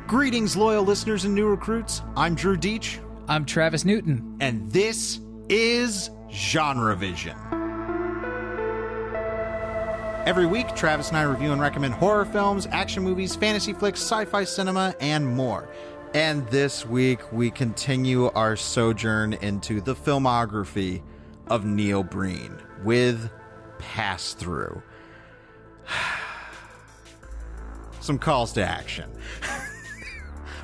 Greetings, loyal listeners and new recruits. I'm Drew Deach. I'm Travis Newton. And this is Genre Vision. Every week, Travis and I review and recommend horror films, action movies, fantasy flicks, sci-fi cinema, and more. And this week, we continue our sojourn into the filmography of Neil Breen with Pass Thru. Some calls to action.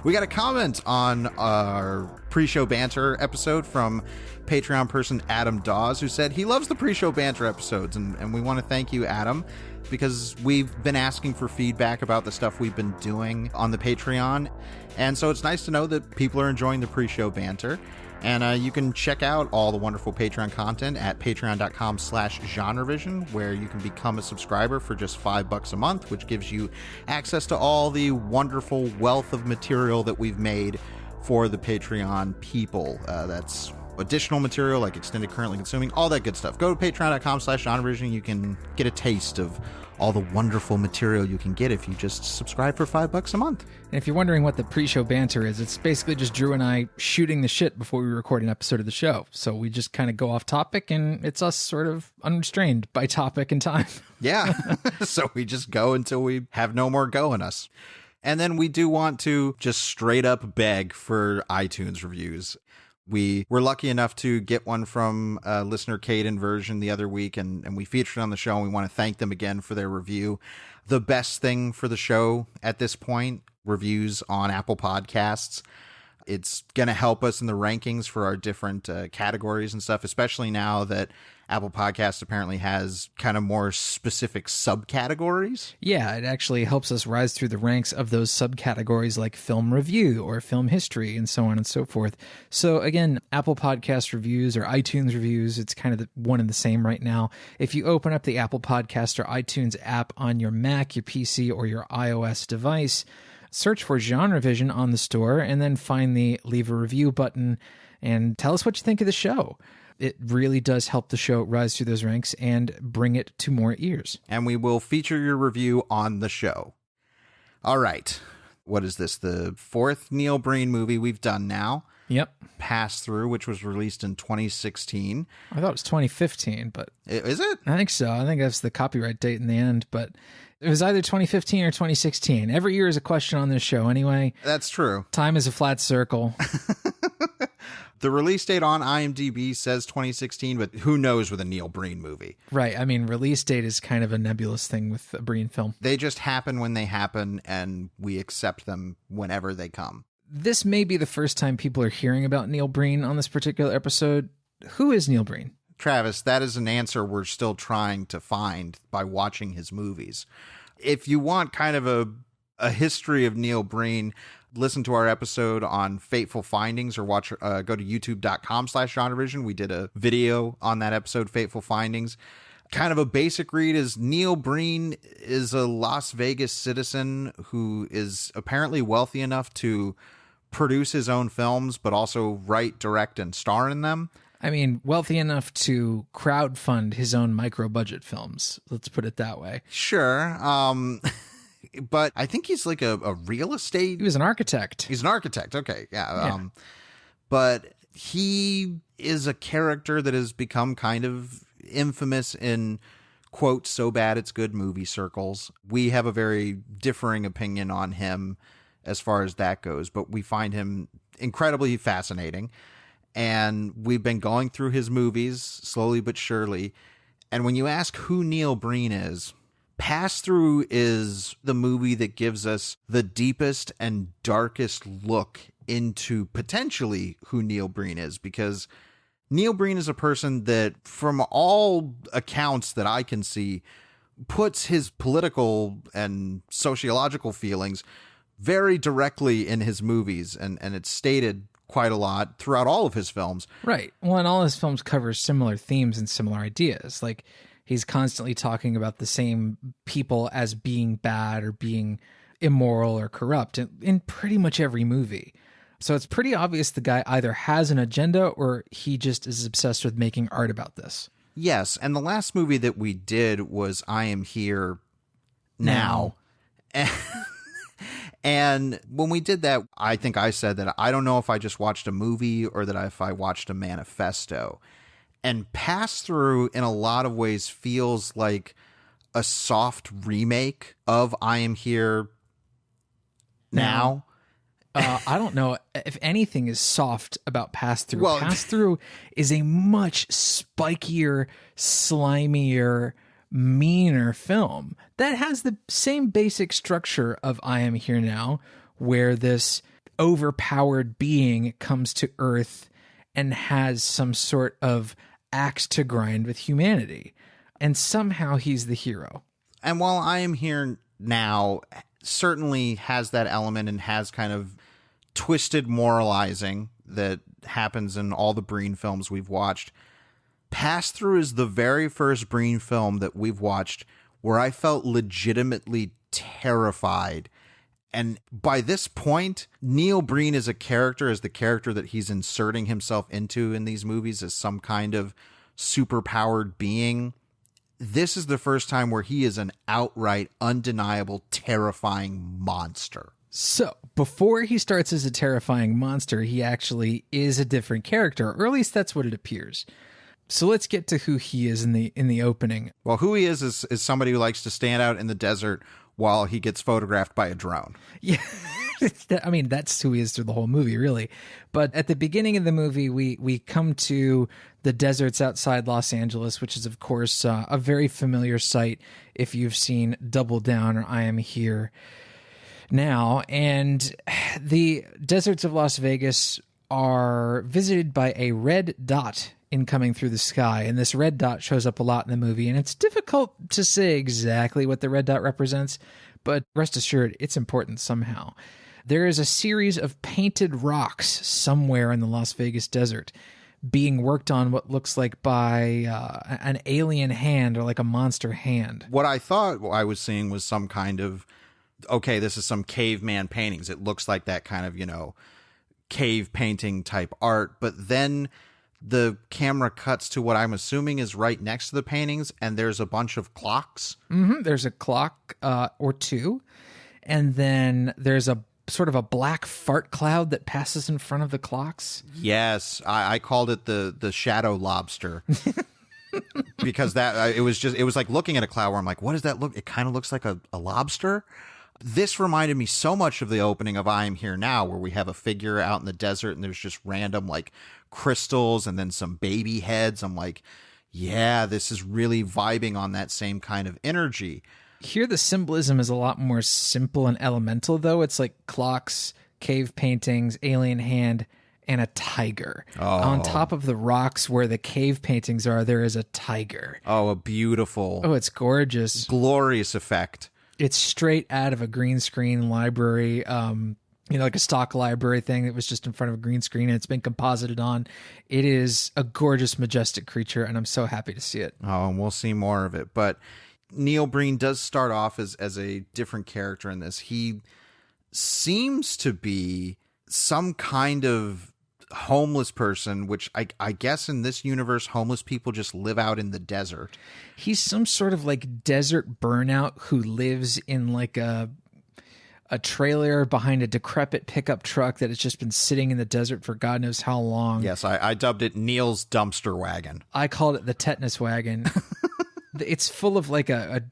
We got a comment on our pre-show banter episode from Patreon person Adam Dawes, who said he loves the pre-show banter episodes, and we want to thank you, Adam, because we've been asking for feedback about the stuff we've been doing on the Patreon, and so it's nice to know that people are enjoying the pre-show banter. And you can check out all the wonderful Patreon content at patreon.com/genrevision, where you can become a subscriber for just $5 a month, which gives you access to all the wonderful wealth of material that we've made for the Patreon people. That's additional material like extended currently consuming, all that good stuff. Go to patreon.com/genrevision. You can get a taste of all the wonderful material you can get if you just subscribe for $5 a month. And if you're wondering what the pre-show banter is, it's basically just Drew and I shooting the shit before we record an episode of the show. So we just kind of go off topic, and it's us sort of unrestrained by topic and time. Yeah. So we just go until we have no more go in us. And then we do want to just straight up beg for iTunes reviews. We were lucky enough to get one from listener Caden Version the other week, and we featured it on the show, and we want to thank them again for their review. The best thing for the show at this point, reviews on Apple Podcasts. It's going to help us in the rankings for our different categories and stuff, especially now that Apple Podcasts apparently has kind of more specific subcategories. Yeah, it actually helps us rise through the ranks of those subcategories like film review or film history and so on and so forth. So again, Apple Podcast reviews or iTunes reviews, it's kind of one and the same right now. If you open up the Apple Podcast or iTunes app on your Mac, your PC, or your iOS device, search for Genre Vision on the store and then find the leave a review button and tell us what you think of the show. It really does help the show rise through those ranks and bring it to more ears. And we will feature your review on the show. All right. What is this? The fourth Neil Breen movie we've done now. Yep. Pass Thru, which was released in 2016. I thought it was 2015, but... Is it? I think so. I think that's the copyright date in the end, but it was either 2015 or 2016. Every year is a question on this show anyway. That's true. Time is a flat circle. The release date on IMDb says 2016, but who knows with a Neil Breen movie? Right. I mean, release date is kind of a nebulous thing with a Breen film. They just happen when they happen, and we accept them whenever they come. This may be the first time people are hearing about Neil Breen on this particular episode. Who is Neil Breen? Travis, that is an answer we're still trying to find by watching his movies. If you want kind of a history of Neil Breen, listen to our episode on Fateful Findings, or go to youtube.com/genrevision. We did a video on that episode, Fateful Findings. Kind of a basic read is Neil Breen is a Las Vegas citizen who is apparently wealthy enough to produce his own films, but also write, direct, and star in them. I mean, wealthy enough to crowdfund his own micro-budget films. Let's put it that way. Sure. But I think he's like a real estate... He was an architect. He's an architect. Okay. Yeah. But he is a character that has become kind of infamous in, quote, so bad it's good movie circles. We have a very differing opinion on him as far as that goes, but we find him incredibly fascinating. And we've been going through his movies slowly but surely. And when you ask who Neil Breen is, Pass Thru is the movie that gives us the deepest and darkest look into potentially who Neil Breen is, because Neil Breen is a person that, from all accounts that I can see, puts his political and sociological feelings very directly in his movies, and it's stated quite a lot throughout all of his films. Right. Well, and all his films cover similar themes and similar ideas. Like, he's constantly talking about the same people as being bad or being immoral or corrupt in pretty much every movie. So it's pretty obvious the guy either has an agenda or he just is obsessed with making art about this. Yes, and the last movie that we did was I Am Here Now. And when we did that, I think I said that I don't know if I just watched a movie or that if I watched a manifesto. And Pass Thru, in a lot of ways, feels like a soft remake of I Am Here Now. I don't know if anything is soft about Pass Thru. Well, Pass Thru is a much spikier, slimier, meaner film that has the same basic structure of I Am Here Now, where this overpowered being comes to Earth and has some sort of axe to grind with humanity. And somehow he's the hero. And while I Am Here Now certainly has that element and has kind of twisted moralizing that happens in all the Breen films we've watched, Pass Thru is the very first Breen film that we've watched where I felt legitimately terrified. And by this point, Neil Breen as a character, as the character that he's inserting himself into in these movies as some kind of superpowered being, this is the first time where he is an outright, undeniable, terrifying monster. So, before he starts as a terrifying monster, he actually is a different character, or at least that's what it appears. So let's get to who he is in the opening. Well, who he is somebody who likes to stand out in the desert while he gets photographed by a drone. Yeah. I mean, that's who he is through the whole movie, really. But at the beginning of the movie, we come to the deserts outside Los Angeles, which is, of course, a very familiar sight if you've seen Double Down or I Am Here Now. And the deserts of Las Vegas are visited by a red dot incoming through the sky, and this red dot shows up a lot in the movie, and it's difficult to say exactly what the red dot represents, but rest assured, it's important somehow. There is a series of painted rocks somewhere in the Las Vegas desert being worked on what looks like by an alien hand or like a monster hand. What I thought I was seeing was some kind of, okay, this is some caveman paintings. It looks like that kind of, cave painting type art, but then the camera cuts to what I'm assuming is right next to the paintings, and there's a bunch of clocks. Mm-hmm. There's a clock or two, and then there's a sort of a black fart cloud that passes in front of the clocks. Yes, I called it the shadow lobster. Because it was like looking at a cloud where I'm like, what does that look? It kind of looks like a lobster. This reminded me so much of the opening of I Am Here Now, where we have a figure out in the desert and there's just random like crystals and then some baby heads. I'm like, yeah, this is really vibing on that same kind of energy. Here the symbolism is a lot more simple and elemental, though. It's like clocks, cave paintings, alien hand, and a tiger. Oh. On top of the rocks where the cave paintings are, there is a tiger. Oh, a beautiful. Oh, it's gorgeous. Glorious effect. It's straight out of a green screen library, like a stock library thing that was just in front of a green screen, and it's been composited on. It is a gorgeous, majestic creature, and I'm so happy to see it. Oh, and we'll see more of it. But Neil Breen does start off as a different character in this. He seems to be some kind of homeless person, which I guess in this universe, homeless people just live out in the desert. He's some sort of like desert burnout who lives in like a trailer behind a decrepit pickup truck that has just been sitting in the desert for God knows how long. Yes, I dubbed it Neil's dumpster wagon. I called it the tetanus wagon. It's full of like a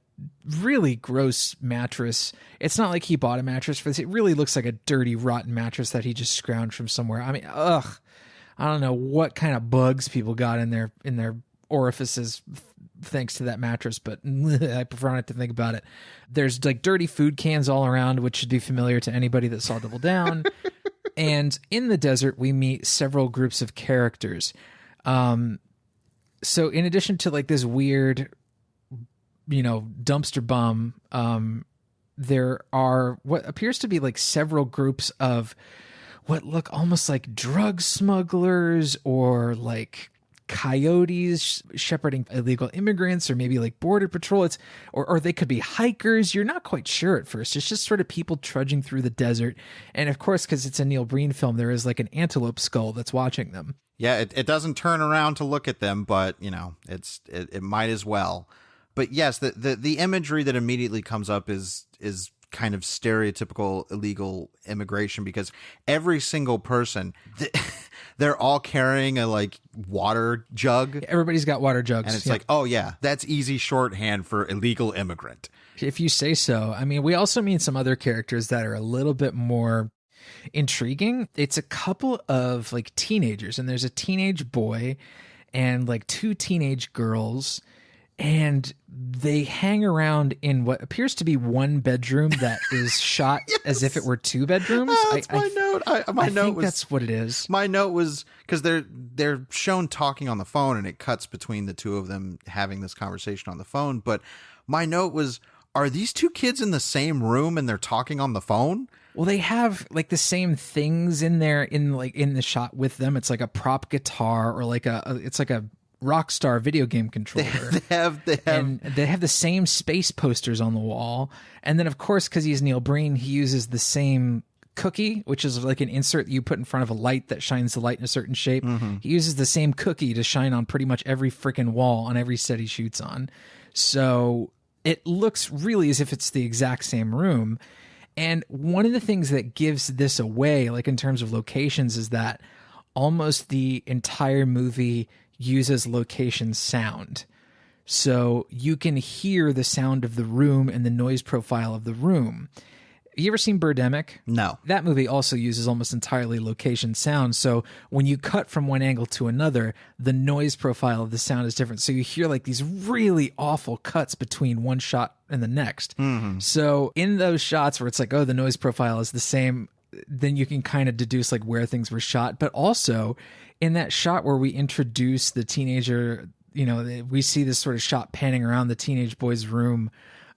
really gross mattress. It's not like he bought a mattress for this. It really looks like a dirty, rotten mattress that he just scrounged from somewhere. I mean, I don't know what kind of bugs people got in their orifices thanks to that mattress, but I prefer not to think about it. There's like dirty food cans all around, which should be familiar to anybody that saw Double Down. And in the desert, we meet several groups of characters. So in addition to like this weird, dumpster bum, there are what appears to be like several groups of what look almost like drug smugglers or like coyotes shepherding illegal immigrants, or maybe like border patrol. Or they could be hikers. You're not quite sure at first. It's just sort of people trudging through the desert. And of course, because it's a Neil Breen film, there is like an antelope skull that's watching them. Yeah, it doesn't turn around to look at them, but it might as well. But yes, the imagery that immediately comes up is kind of stereotypical illegal immigration, because every single person, they're all carrying a like water jug. Everybody's got water jugs. And it's like, oh yeah, that's easy shorthand for illegal immigrant. If you say so. I mean, we also meet some other characters that are a little bit more intriguing. It's a couple of like teenagers, and there's a teenage boy and like two teenage girls, and they hang around in what appears to be one bedroom that is shot as if it were two bedrooms. That's my note. I think that's what it is. My note was because they're shown talking on the phone, and it cuts between the two of them having this conversation on the phone. But my note was, are these two kids in the same room and they're talking on the phone? Well, they have like the same things in there in the shot with them. It's like a prop guitar or like it's like a Rockstar video game controller. And they have the same space posters on the wall. And then of course, because he's Neil Breen, he uses the same cookie, which is like an insert that you put in front of a light that shines the light in a certain shape. Mm-hmm. He uses the same cookie to shine on pretty much every freaking wall on every set he shoots on. So it looks really as if it's the exact same room. And one of the things that gives this away, like in terms of locations, is that almost the entire movie uses location sound. So you can hear the sound of the room and the noise profile of the room. You ever seen Birdemic? No. That movie also uses almost entirely location sound. So when you cut from one angle to another, the noise profile of the sound is different. So you hear like these really awful cuts between one shot and the next. Mm-hmm. So in those shots where it's like, oh, the noise profile is the same, then you can kind of deduce like where things were shot. But also in that shot where we introduce the teenager, you know, we see this sort of shot panning around the teenage boy's room.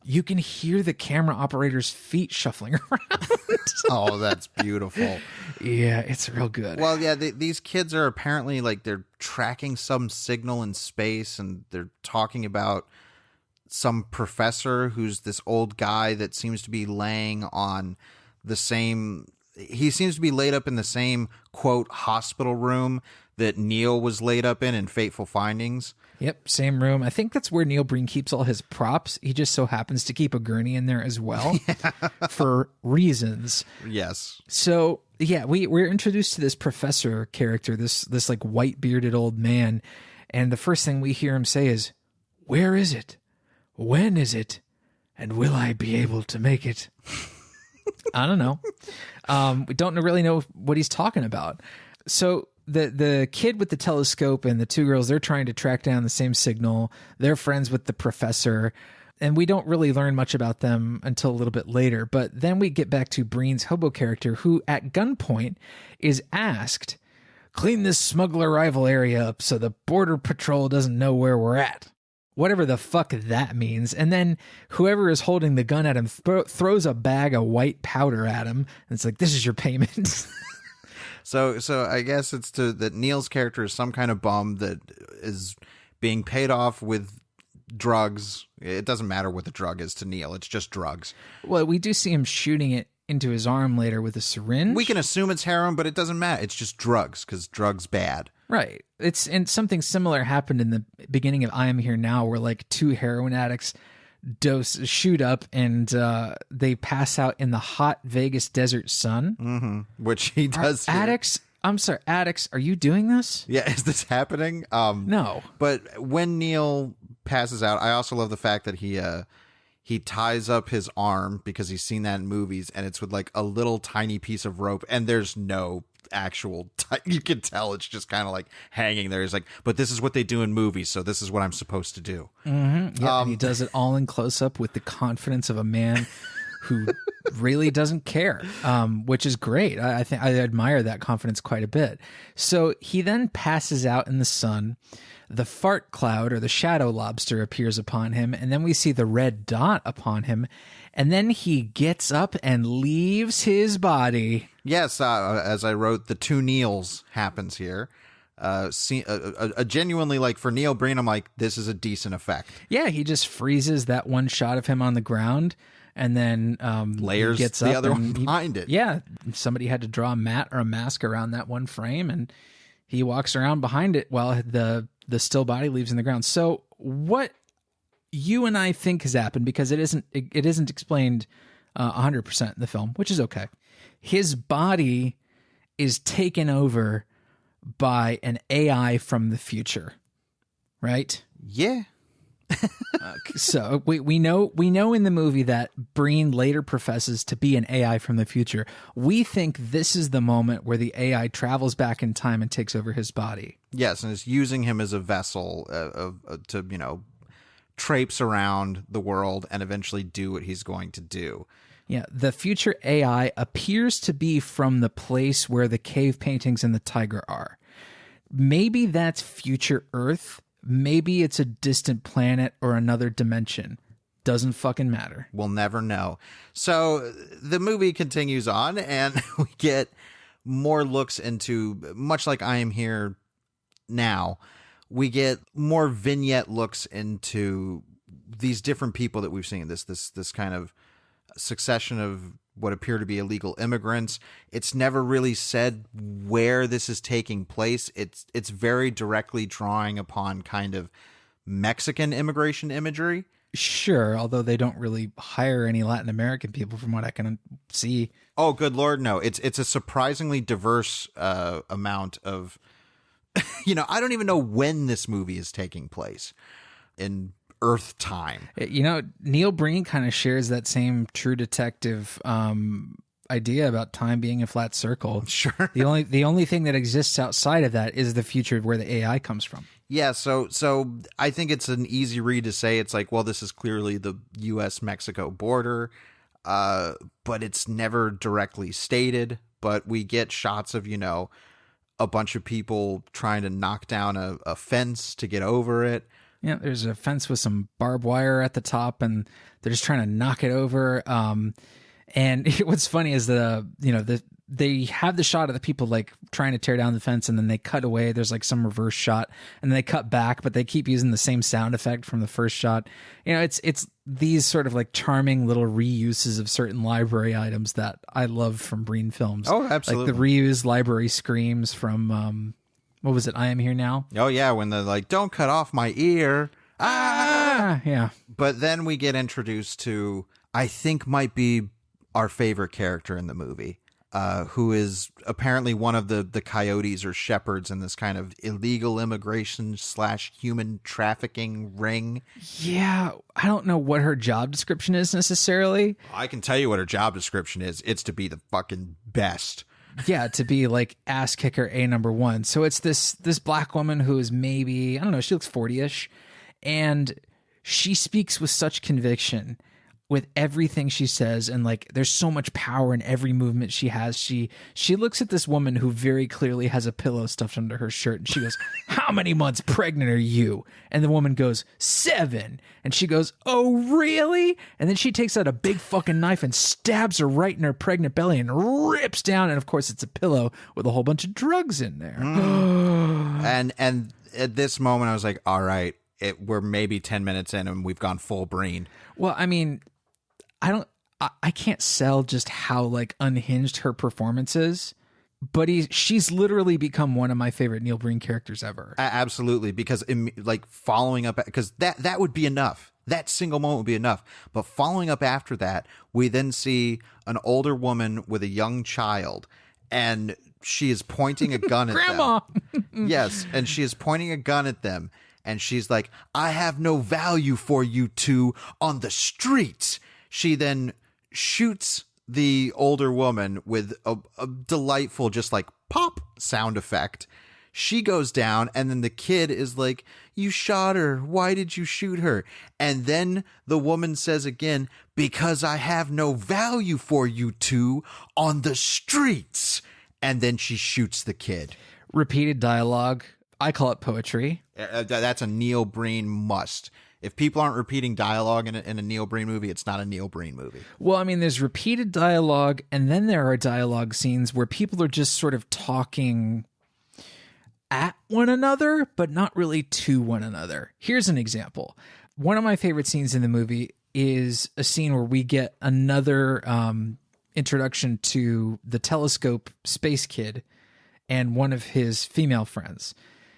You can hear the camera operator's feet shuffling around. Oh, that's beautiful. Yeah, it's real good. Well, yeah, these kids are apparently like they're tracking some signal in space, and they're talking about some professor who's this old guy that seems to be laying on the same... He seems to be laid up in the same, quote, hospital room that Neil was laid up in Fateful Findings. Yep, same room. I think that's where Neil Breen keeps all his props. He just so happens to keep a gurney in there as well for reasons. Yes. So, yeah, we're introduced to this professor character, this like white bearded old man. And the first thing we hear him say is, "Where is it? When is it? And will I be able to make it?" I don't know. We don't really know what he's talking about. So the kid with the telescope and the two girls, they're trying to track down the same signal. They're friends with the professor, and we don't really learn much about them until a little bit later. But then we get back to Breen's hobo character, who at gunpoint is asked, "Clean this smuggler arrival area up so the border patrol doesn't know where we're at." Whatever the fuck that means. And then whoever is holding the gun at him throws a bag of white powder at him. And it's like, this is your payment. So I guess it's that Neil's character is some kind of bum that is being paid off with drugs. It doesn't matter what the drug is to Neil. It's just drugs. Well, we do see him shooting it into his arm later with a syringe. We can assume it's heroin, but it doesn't matter. It's just drugs because drugs bad. Right. And something similar happened in the beginning of I Am Here Now, where like two heroin addicts shoot up and they pass out in the hot Vegas desert sun. Mm-hmm. Which he does. Addicts. I'm sorry, addicts. Are you doing this? Yeah. Is this happening? No. But when Neil passes out, I also love the fact that he ties up his arm because he's seen that in movies, and it's with like a little tiny piece of rope, and there's no actual you can tell it's just kind of like hanging there. He's like, but this is what they do in movies, so this is what I'm supposed to do. Mm-hmm. Yeah, and he does it all in close up with the confidence of a man who really doesn't care, which is great. I think I admire that confidence quite a bit. So he then passes out in the sun. The fart cloud, or the shadow lobster, appears upon him, and then we see the red dot upon him, and then he gets up and leaves his body. Yes, as I wrote, the two Neils happens here. Genuinely, like, for Neil Breen, I'm like, this is a decent effect. Yeah, he just freezes that one shot of him on the ground, and then layers gets the up other one behind it. Yeah, somebody had to draw a mat or a mask around that one frame, and he walks around behind it while the still body leaves in the ground. So what you and I think has happened, because it isn't explained 100% in the film, which is okay. His body is taken over by an AI from the future, right? Yeah. So we know in the movie that Breen later professes to be an AI from the future. We think this is the moment where the AI travels back in time and takes over his body. Yes, and is using him as a vessel to, you know, traipse around the world and eventually do what he's going to do. Yeah, the future AI appears to be from the place where the cave paintings and the tiger are. Maybe that's future Earth. Maybe it's a distant planet or another dimension. Doesn't fucking matter. We'll never know. So the movie continues on, and we get more looks into, much like I Am Here Now, we get more vignette looks into these different people that we've seen. This kind of succession of what appear to be illegal immigrants. It's never really said where this is taking place. It's very directly drawing upon kind of Mexican immigration imagery. Sure, although they don't really hire any Latin American people from what I can see. Oh, good Lord, no. It's a surprisingly diverse amount of, you know, I don't even know when this movie is taking place in Earth time. You know, Neil Breen kind of shares that same True Detective idea about time being a flat circle. Sure. The only thing that exists outside of that is the future where the AI comes from. Yeah, so I think it's an easy read to say it's like, well, this is clearly the U.S.-Mexico border, but it's never directly stated. But we get shots of, you know, a bunch of people trying to knock down a fence to get over it. Yeah, there's a fence with some barbed wire at the top, and they're just trying to knock it over. And what's funny is they have the shot of the people like trying to tear down the fence, and then they cut away. There's like some reverse shot, and then they cut back, but they keep using the same sound effect from the first shot. You know, it's these sort of like charming little reuses of certain library items that I love from Breen films. Oh, absolutely. Like the reused library screams from what was it? I Am Here Now. Oh yeah, when they're like, "Don't cut off my ear." Ah, yeah. But then we get introduced to, I think might be our favorite character in the movie, who is apparently one of the coyotes or shepherds in this kind of illegal immigration / human trafficking ring. Yeah, I don't know what her job description is necessarily. I can tell you what her job description is. It's to be the fucking best. Yeah, to be like ass kicker A number one. So it's this black woman who is maybe, I don't know, she looks 40-ish, and she speaks with such conviction with everything she says, and like there's so much power in every movement she has. She looks at this woman who very clearly has a pillow stuffed under her shirt, and she goes, "How many months pregnant are you?" And the woman goes, 7. And she goes, "Oh, really?" And then she takes out a big fucking knife and stabs her right in her pregnant belly and rips down. And of course, it's a pillow with a whole bunch of drugs in there. And at this moment, I was like, all right, we're maybe 10 minutes in and we've gone full Breen. Well, I mean, I can't sell just how like unhinged her performance is, but she's literally become one of my favorite Neil Breen characters ever. Absolutely, because like following up, because that would be enough. That single moment would be enough. But following up after that, we then see an older woman with a young child, and she is pointing a gun at Grandma. them. Yes, and she is pointing a gun at them, and she's like, "I have no value for you two on the streets." She then shoots the older woman with a delightful, just like pop sound effect. She goes down, and then the kid is like, "You shot her. Why did you shoot her?" And then the woman says again, "Because I have no value for you two on the streets." And then she shoots the kid. Repeated dialogue. I call it poetry. That's a Neil Breen must. If people aren't repeating dialogue in a Neil Breen movie, it's not a Neil Breen movie. Well, I mean, there's repeated dialogue, and then there are dialogue scenes where people are just sort of talking at one another, but not really to one another. Here's an example. One of my favorite scenes in the movie is a scene where we get another introduction to the telescope space kid and one of his female friends.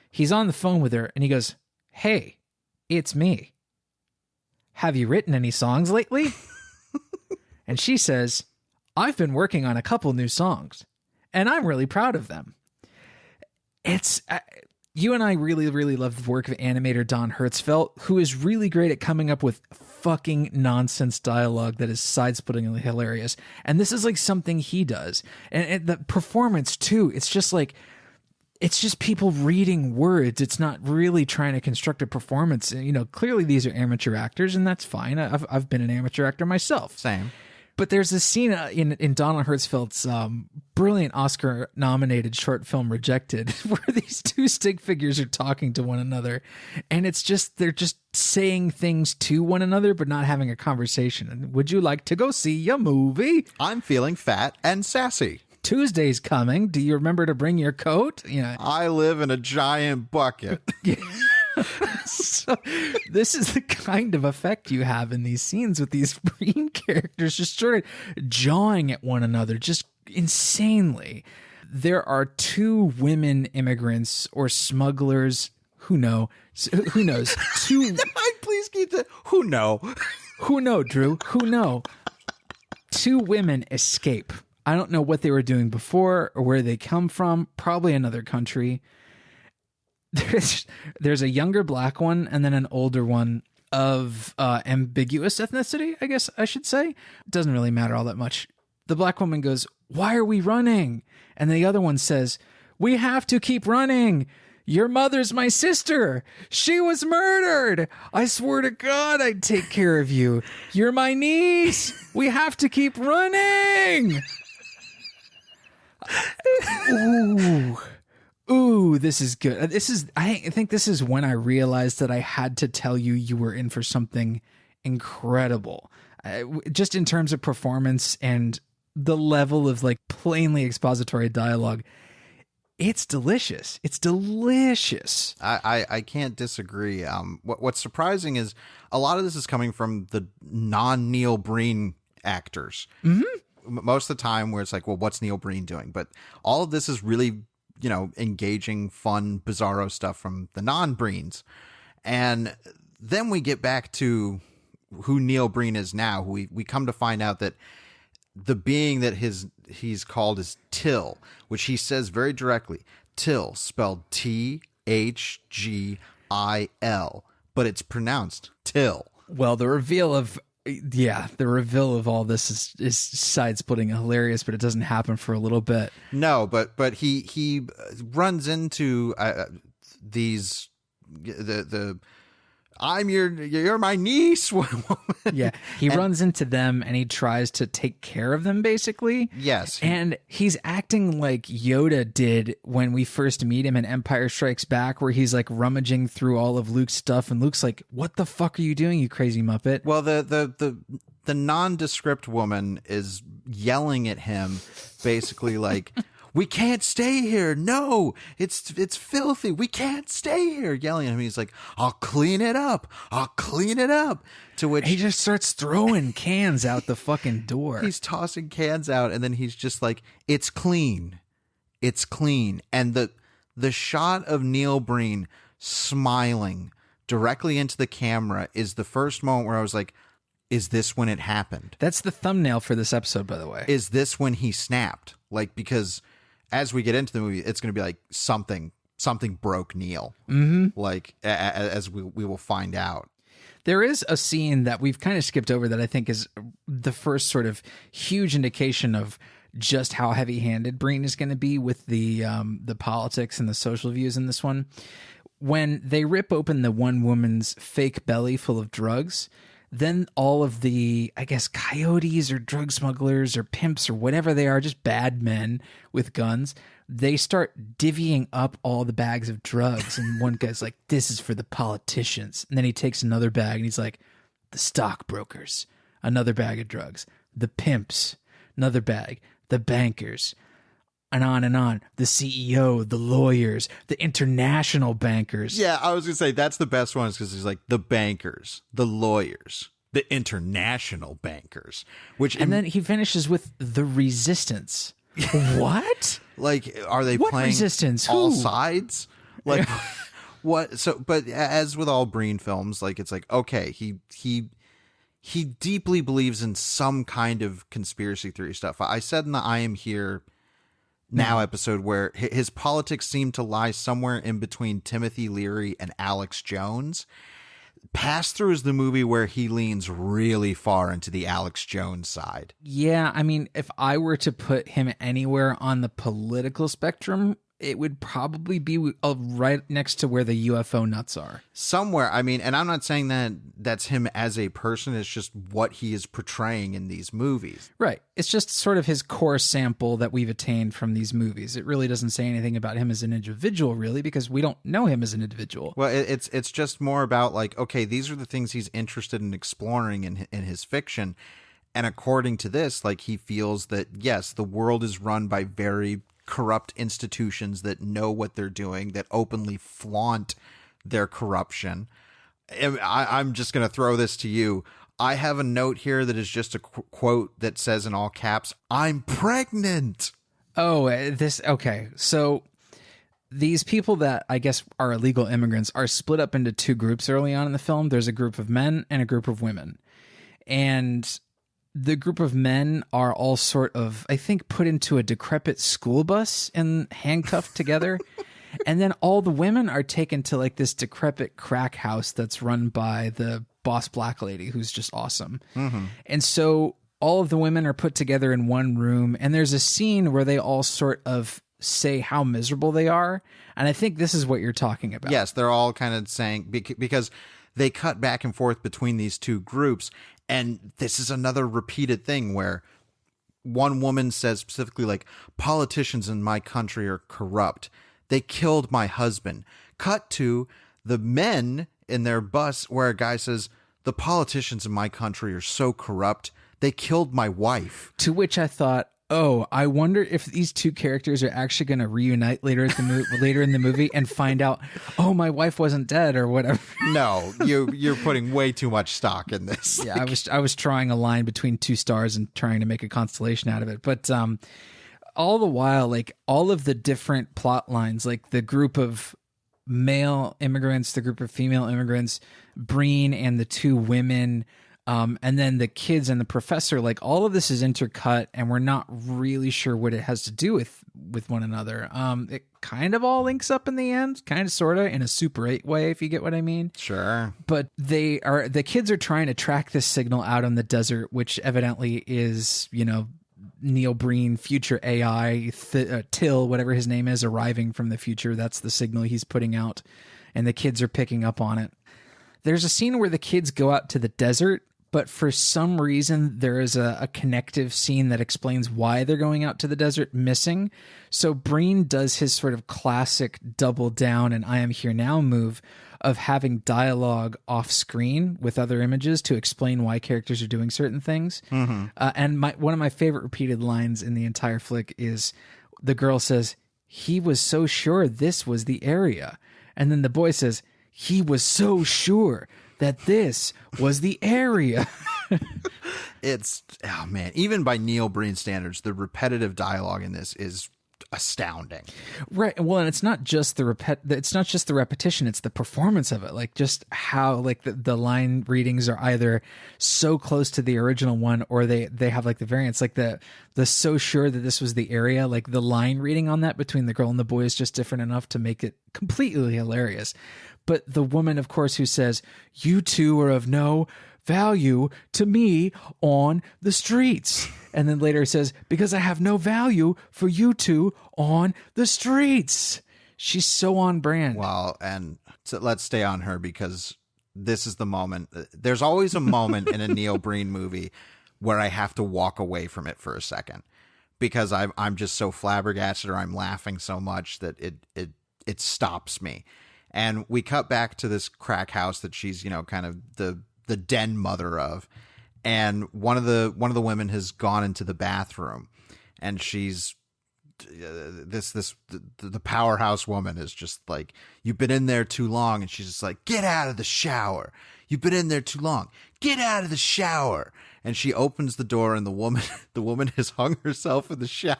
He's on the phone with her, and he goes, "Hey, it's me. Have you written any songs lately?" And she says, I've been working on a couple new songs, and I'm really proud of them. It's... you and I really, really love the work of animator Don Hertzfeldt, who is really great at coming up with fucking nonsense dialogue that is side-splittingly hilarious. And this is like something he does. And the performance, too, it's just like... it's just people reading words. It's not really trying to construct a performance. You know, clearly these are amateur actors, and that's fine. I've been an amateur actor myself. Same. But there's a scene in Donald Hertzfeldt's brilliant Oscar-nominated short film Rejected, where these two stick figures are talking to one another, and it's just they're just saying things to one another, but not having a conversation. And would you like to go see a movie? I'm feeling fat and sassy. Tuesday's coming. Do you remember to bring your coat? I live in a giant bucket. So this is the kind of effect you have in these scenes with these Breen characters just sort of jawing at one another just insanely. There are two women immigrants or smugglers who knows. Two. Please keep the who know, Drew. Who know? Two women escape. I don't know what they were doing before or where they come from. Probably another country. There's a younger black one and then an older one of ambiguous ethnicity, I guess I should say. It doesn't really matter all that much. The black woman goes, "Why are we running?" And the other one says, "We have to keep running. Your mother's my sister. She was murdered. I swore to God I'd take care of you. You're my niece. We have to keep running." Ooh, this is good. I think this is when I realized that I had to tell you were in for something incredible. Just in terms of performance and the level of like plainly expository dialogue. It's delicious. It's delicious. I can't disagree. What's surprising is a lot of this is coming from the non-Neil Breen actors. Mm-hmm. Most of the time where it's like, well, what's Neil Breen doing? But all of this is really, engaging, fun, bizarro stuff from the non-Breens. And then we get back to who Neil Breen is now. We come to find out that the being that he's called is Till, which he says very directly. Till, spelled Thgil, but it's pronounced Till. Well, the reveal of all this is side-splitting and hilarious, but it doesn't happen for a little bit. No, but he runs into these the you're my niece. Yeah, he runs into them and he tries to take care of them, basically. Yes. And he's acting like Yoda did when we first meet him in Empire Strikes Back, where he's like rummaging through all of Luke's stuff, and Luke's like, "What the fuck are you doing, you crazy Muppet?" Well, the nondescript woman is yelling at him, basically like, "We can't stay here. No, it's filthy. We can't stay here." Yelling at him. He's like, "I'll clean it up. I'll clean it up." To which he just starts throwing cans out the fucking door. He's tossing cans out, and then he's just like, "It's clean. It's clean." And the shot of Neil Breen smiling directly into the camera is the first moment where I was like, is this when it happened? That's the thumbnail for this episode, by the way. Is this when he snapped? Like, because as we get into the movie, it's going to be like something broke Neil. Mm-hmm. Like, as we will find out. There is a scene that we've kind of skipped over that I think is the first sort of huge indication of just how heavy-handed Breen is going to be with the politics and the social views in this one. When they rip open the one woman's fake belly full of drugs, then all of the, I guess, coyotes or drug smugglers or pimps or whatever they are, just bad men with guns, they start divvying up all the bags of drugs. And one guy's like, "This is for the politicians." And then he takes another bag and he's like, "The stockbrokers." Another bag of drugs. "The pimps." Another bag. "The bankers." And on. The CEO, the lawyers, the international bankers. Yeah, I was going to say that's the best one because he's like the bankers, the lawyers, the international bankers. And then he finishes with the resistance. What? Like, are they what playing resistance? all Who? sides? Like, what? So, but as with all Breen films, like, it's like, okay, he he deeply believes in some kind of conspiracy theory stuff. I said in the I Am Here Now episode where his politics seem to lie somewhere in between Timothy Leary and Alex Jones. Pass Thru is the movie where he leans really far into the Alex Jones side. Yeah, I mean, if I were to put him anywhere on the political spectrum, it would probably be right next to where the UFO nuts are. Somewhere. I mean, and I'm not saying that that's him as a person. It's just what he is portraying in these movies. Right. It's just sort of his core sample that we've attained from these movies. It really doesn't say anything about him as an individual, really, because we don't know him as an individual. Well, it's just more about like, okay, these are the things he's interested in exploring in his fiction. And according to this, like, he feels that, yes, the world is run by very corrupt institutions that know what they're doing, that openly flaunt their corruption. I'm just going to throw this to you. I have a note here that is just a quote that says in all caps, "I'm pregnant." Oh, okay. So these people that I guess are illegal immigrants are split up into two groups early on in the film. There's a group of men and a group of women. And the group of men are all sort of, I think, put into a decrepit school bus and handcuffed together. And then all the women are taken to like this decrepit crack house that's run by the boss black lady, who's just awesome. Mm-hmm. And so all of the women are put together in one room. And there's a scene where they all sort of say how miserable they are. And I think this is what you're talking about. Yes, they're all kind of saying, because they cut back and forth between these two groups. And this is another repeated thing where one woman says specifically, like, politicians in my country are corrupt. They killed my husband. Cut to the men in their bus where a guy says, the politicians in my country are so corrupt. They killed my wife. To which I thought, oh, I wonder if these two characters are actually going to reunite later in the movie and find out, oh, my wife wasn't dead or whatever. No, you're putting way too much stock in this. Yeah, I was drawing a line between two stars and trying to make a constellation out of it. But all the while, like, all of the different plot lines, like the group of male immigrants, the group of female immigrants, Breen and the two women, and then the kids and the professor, like, all of this is intercut and we're not really sure what it has to do with one another. It kind of all links up in the end, kind of, sort of, in a Super 8 way, if you get what I mean. Sure. But the kids are trying to track this signal out on the desert, which evidently is, Neil Breen, future AI, Till, whatever his name is, arriving from the future. That's the signal he's putting out, and the kids are picking up on it. There's a scene where the kids go out to the desert, but for some reason there is a connective scene that explains why they're going out to the desert missing. So Breen does his sort of classic double down and I Am Here Now move of having dialogue off screen with other images to explain why characters are doing certain things. Mm-hmm. And one of my favorite repeated lines in the entire flick is the girl says, "He was so sure this was the area." And then the boy says, "He was so sure that this was the area." It's, oh man, even by Neil Breen standards, the repetitive dialogue in this is astounding. Right. Well, and it's not just the repetition, it's the performance of it. Like, just how, like, the line readings are either so close to the original one or they have like the variants, like the so sure that this was the area, like the line reading on that between the girl and the boy is just different enough to make it completely hilarious. But the woman, of course, who says, "You two are of no value to me on the streets." And then later says, "Because I have no value for you two on the streets." She's so on brand. Well, and so let's stay on her because this is the moment. There's always a moment in a Neil Breen movie where I have to walk away from it for a second because I'm just so flabbergasted or I'm laughing so much that it stops me. And we cut back to this crack house that she's, kind of the den mother of. And one of the women has gone into the bathroom and she's the powerhouse woman is just like, "You've been in there too long." And she's just like, "Get out of the shower. You've been in there too long. Get out of the shower." And she opens the door and the woman has hung herself in the shower.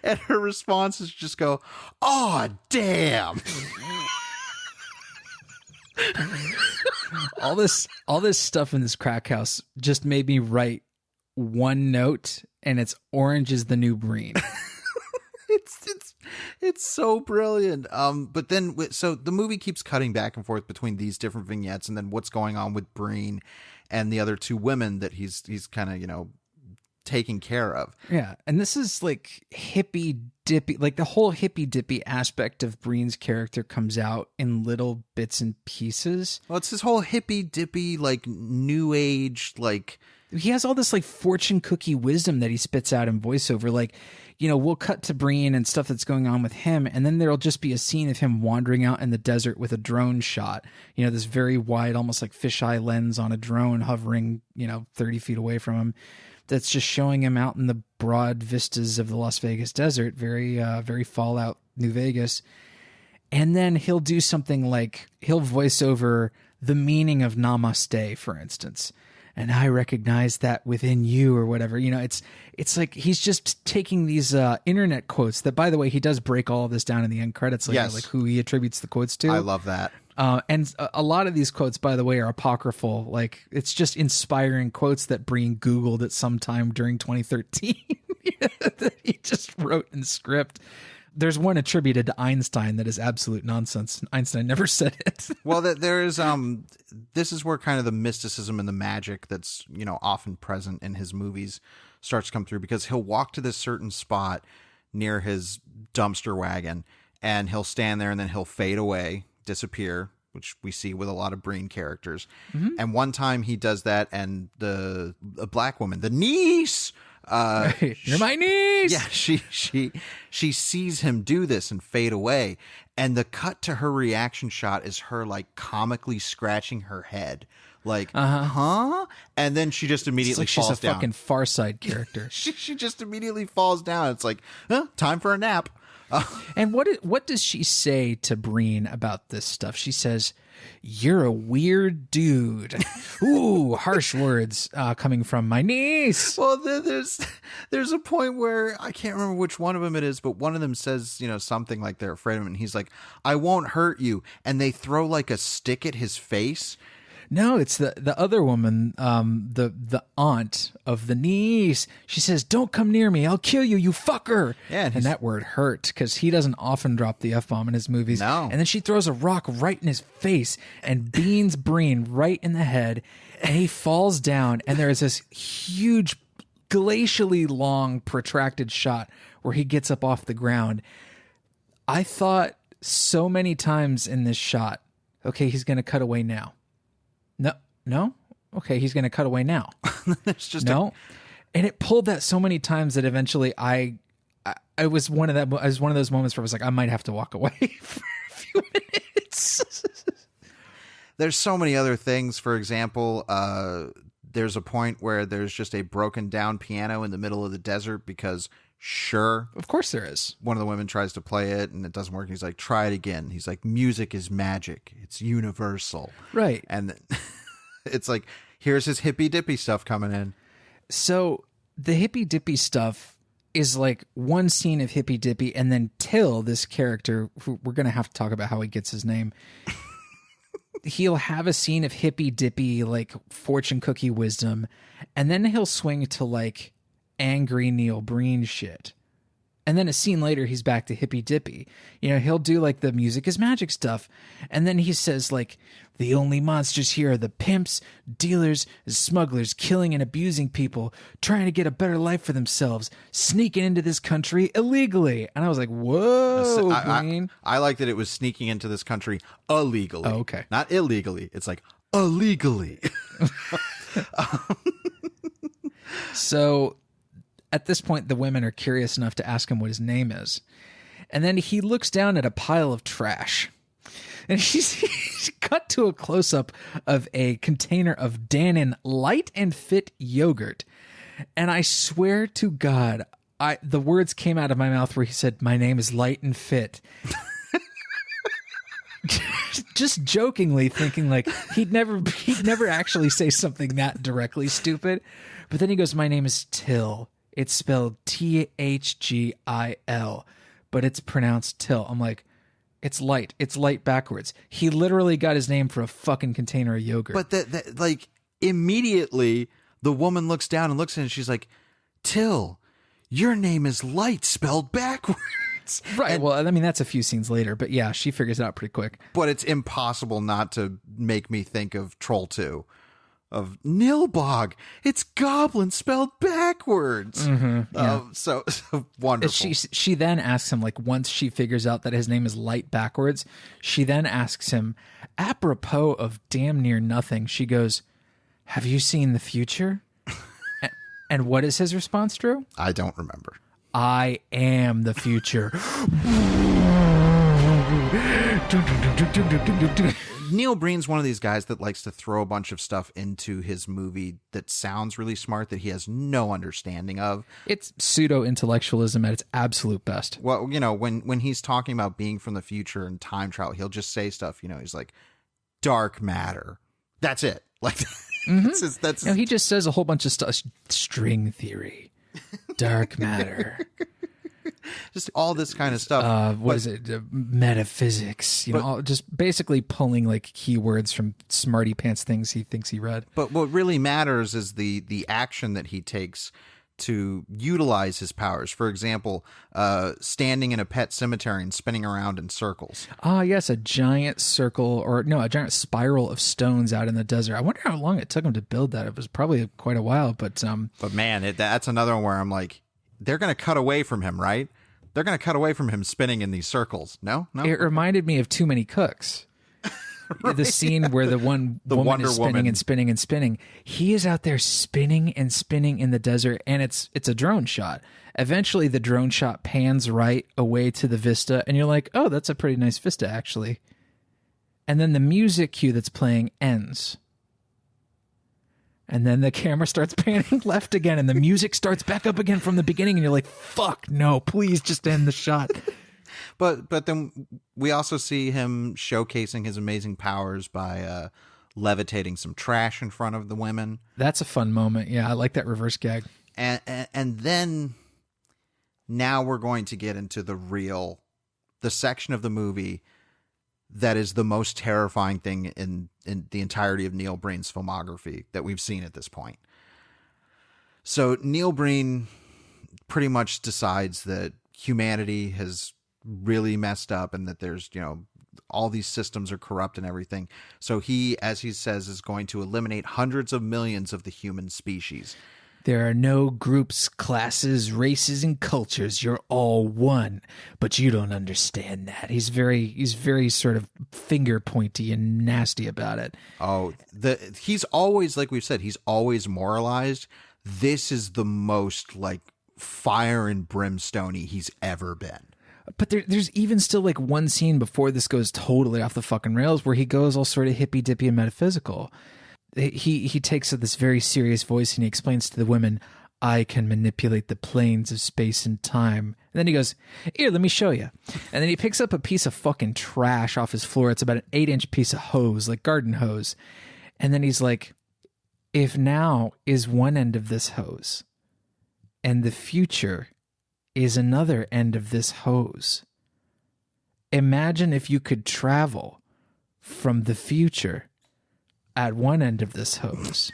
And her response is just go, "Oh, damn." all this stuff in this crack house just made me write one note, and it's Orange is the New Breen. It's so brilliant. But then so the movie keeps cutting back and forth between these different vignettes and then what's going on with Breen and the other two women that he's kind of, you know, taking care of. Yeah. And this is like hippy dippy, like the whole hippy dippy aspect of Breen's character comes out in little bits and pieces. Well, it's this whole hippy dippy, like new age, like he has all this like fortune cookie wisdom that he spits out in voiceover. Like, you know, we'll cut to Breen and stuff that's going on with him, and then there'll just be a scene of him wandering out in the desert with a drone shot. You know, this very wide, almost like fisheye lens on a drone hovering, you know, 30 feet away from him. That's just showing him out in the broad vistas of the Las Vegas desert, very Fallout New Vegas. And then he'll do something like he'll voice over the meaning of namaste, for instance. And I recognize that within you, or whatever. You know, it's like he's just taking these internet quotes that, by the way, he does break all of this down in the end credits later, yes. like who he attributes the quotes to. I love that. And a lot of these quotes, by the way, are apocryphal. Like, it's just inspiring quotes that Breen Googled at some time during 2013 that he just wrote in script. There's one attributed to Einstein that is absolute nonsense. Einstein never said it. Well, there is this is where kind of the mysticism and the magic that's, you know, often present in his movies starts to come through, because he'll walk to this certain spot near his dumpster wagon and he'll stand there and then he'll fade away, disappear, which we see with a lot of Breen characters. Mm-hmm. And one time he does that, and a black woman, the niece, you're my niece. Yeah, she sees him do this and fade away, and the cut to her reaction shot is her like comically scratching her head, like huh? And then she just immediately falls down. She's a fucking Far Side character. she just immediately falls down. It's like, time for a nap. And what does she say to Breen about this stuff? She says, "You're a weird dude." Ooh, harsh words coming from my niece. Well, there's a point where I can't remember which one of them it is, but one of them says, you know, something like they're afraid of him, and he's like, "I won't hurt you," and they throw like a stick at his face. No, it's the other woman, the aunt of the niece. She says, "Don't come near me. I'll kill you, you fucker." Yeah, and that word hurt, because he doesn't often drop the F-bomb in his movies. No. And then she throws a rock right in his face and beans Breen right in the head, and he falls down, and there is this huge, glacially long, protracted shot where he gets up off the ground. I thought so many times in this shot, okay, he's going to cut away now. No. Okay, he's going to cut away now. It's just no. And it pulled that so many times that eventually I was one of those moments where I was like, I might have to walk away for a few minutes. There's so many other things. For example, there's a point where there's just a broken down piano in the middle of the desert because, sure, of course there is. One of the women tries to play it and it doesn't work. He's like, try it again. He's like, music is magic. It's universal. Right. And it's like, here's his hippy dippy stuff coming in. So the hippy dippy stuff is like one scene of hippy dippy, and then Till, this character, who we're going to have to talk about how he gets his name. He'll have a scene of hippy dippy, like fortune cookie wisdom, and then he'll swing to like angry Neil Breen shit. And then a scene later, he's back to hippy dippy. You know, he'll do like the music is magic stuff. And then he says like, the only monsters here are the pimps, dealers, smugglers, killing and abusing people, trying to get a better life for themselves, sneaking into this country illegally. And I was like, whoa, Breen. I like that it was sneaking into this country illegally. Oh, okay. Not illegally. It's like illegally. So at this point, the women are curious enough to ask him what his name is. And then he looks down at a pile of trash. And he's cut to a close-up of a container of Dannon Light and Fit yogurt. And I swear to God, the words came out of my mouth where he said, "My name is Light and Fit." Just jokingly thinking like he'd never actually say something that directly stupid. But then he goes, "My name is Till. It's spelled Thgil, but it's pronounced Till." I'm like, It's light. It's light backwards. He literally got his name for a fucking container of yogurt. But that like immediately the woman looks down and looks at it and she's like, Till, your name is light spelled backwards. Right. Well, I mean, that's a few scenes later, but yeah, she figures it out pretty quick. But it's impossible not to make me think of Troll 2, of Nilbog. It's goblin spelled backwards. Yeah. So wonderful. She then asks him, like, once she figures out that his name is light backwards, she then asks him, apropos of damn near nothing, she goes, have you seen the future? And what is his response, Drew? I don't remember. I am the future. Neil Breen's one of these guys that likes to throw a bunch of stuff into his movie that sounds really smart that he has no understanding of. It's pseudo-intellectualism at its absolute best. Well, you know, when he's talking about being from the future and time travel, he'll just say stuff, you know, he's like, dark matter. That's it. Like, that's No, he just says a whole bunch of stuff. String theory. Dark matter. just all this kind of stuff. What is it? Metaphysics. You know, just basically pulling like keywords from smarty pants things he thinks he read. But what really matters is the action that he takes to utilize his powers. For example, standing in a pet cemetery and spinning around in circles. Yes, a giant circle, or no, a giant spiral of stones out in the desert. I wonder how long it took him to build that. It was probably quite a while, but man, that's another one where I'm like, they're going to cut away from him, right? They're going to cut away from him spinning in these circles. No. It reminded me of Too Many Cooks. Right. The scene where the woman is spinning and spinning and spinning. He is out there spinning and spinning in the desert, and it's a drone shot. Eventually, the drone shot pans right away to the vista, and you're like, oh, that's a pretty nice vista, actually. And then the music cue that's playing ends. And then the camera starts panning left again, and the music starts back up again from the beginning, and you're like, fuck, no, please just end the shot. But then we also see him showcasing his amazing powers by levitating some trash in front of the women. That's a fun moment. Yeah, I like that reverse gag. And then now we're going to get into the section of the movie that is the most terrifying thing in the entirety of Neil Breen's filmography that we've seen at this point. So Neil Breen pretty much decides that humanity has really messed up and that there's, you know, all these systems are corrupt and everything. So he, as he says, is going to eliminate hundreds of millions of the human species. There are no groups, classes, races, and cultures. You're all one, but you don't understand that. He's very sort of finger pointy and nasty about it. Oh, he's always, like we've said, he's always moralized. This is the most like fire and brimstone-y he's ever been. But there's even still like one scene before this goes totally off the fucking rails where he goes all sort of hippy dippy and metaphysical. He takes this very serious voice and he explains to the women, I can manipulate the planes of space and time. And then he goes, here, let me show you. And then he picks up a piece of fucking trash off his floor. It's about an 8-inch piece of hose, like garden hose. And then he's like, if now is one end of this hose and the future is another end of this hose. Imagine if you could travel from the future at one end of this hose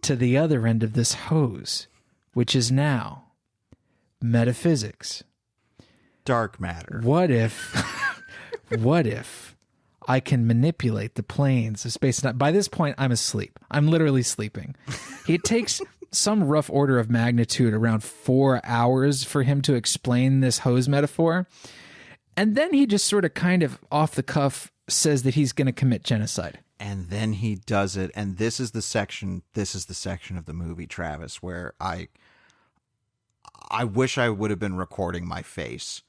to the other end of this hose, which is now metaphysics. Dark matter. What if I can manipulate the planes of space and time? By this point, I'm asleep. I'm literally sleeping. It takes some rough order of magnitude around 4 hours for him to explain this hose metaphor. And then he just sort of kind of off the cuff says that he's going to commit genocide. And then he does it. And this is the section of the movie, Travis, where I wish I would have been recording my face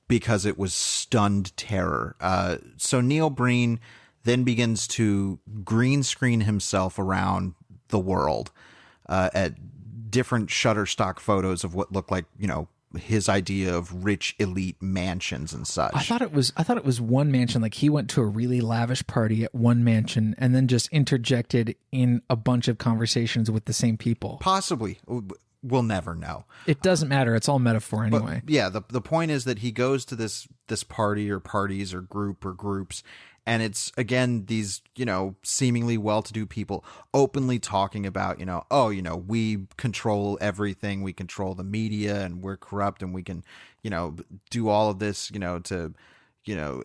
because it was stunned terror. So Neil Breen then begins to green screen himself around the world at different Shutterstock photos of what looked like, you know, his idea of rich elite mansions and such. I thought it was one mansion. Like he went to a really lavish party at one mansion and then just interjected in a bunch of conversations with the same people. Possibly. we'll never know. It doesn't matter. It's all metaphor anyway. But yeah, the point is that he goes to this party or parties or groups, and it's, again, these, seemingly well-to-do people openly talking about, we control everything. We control the media, and we're corrupt, and we can, do all of this, to,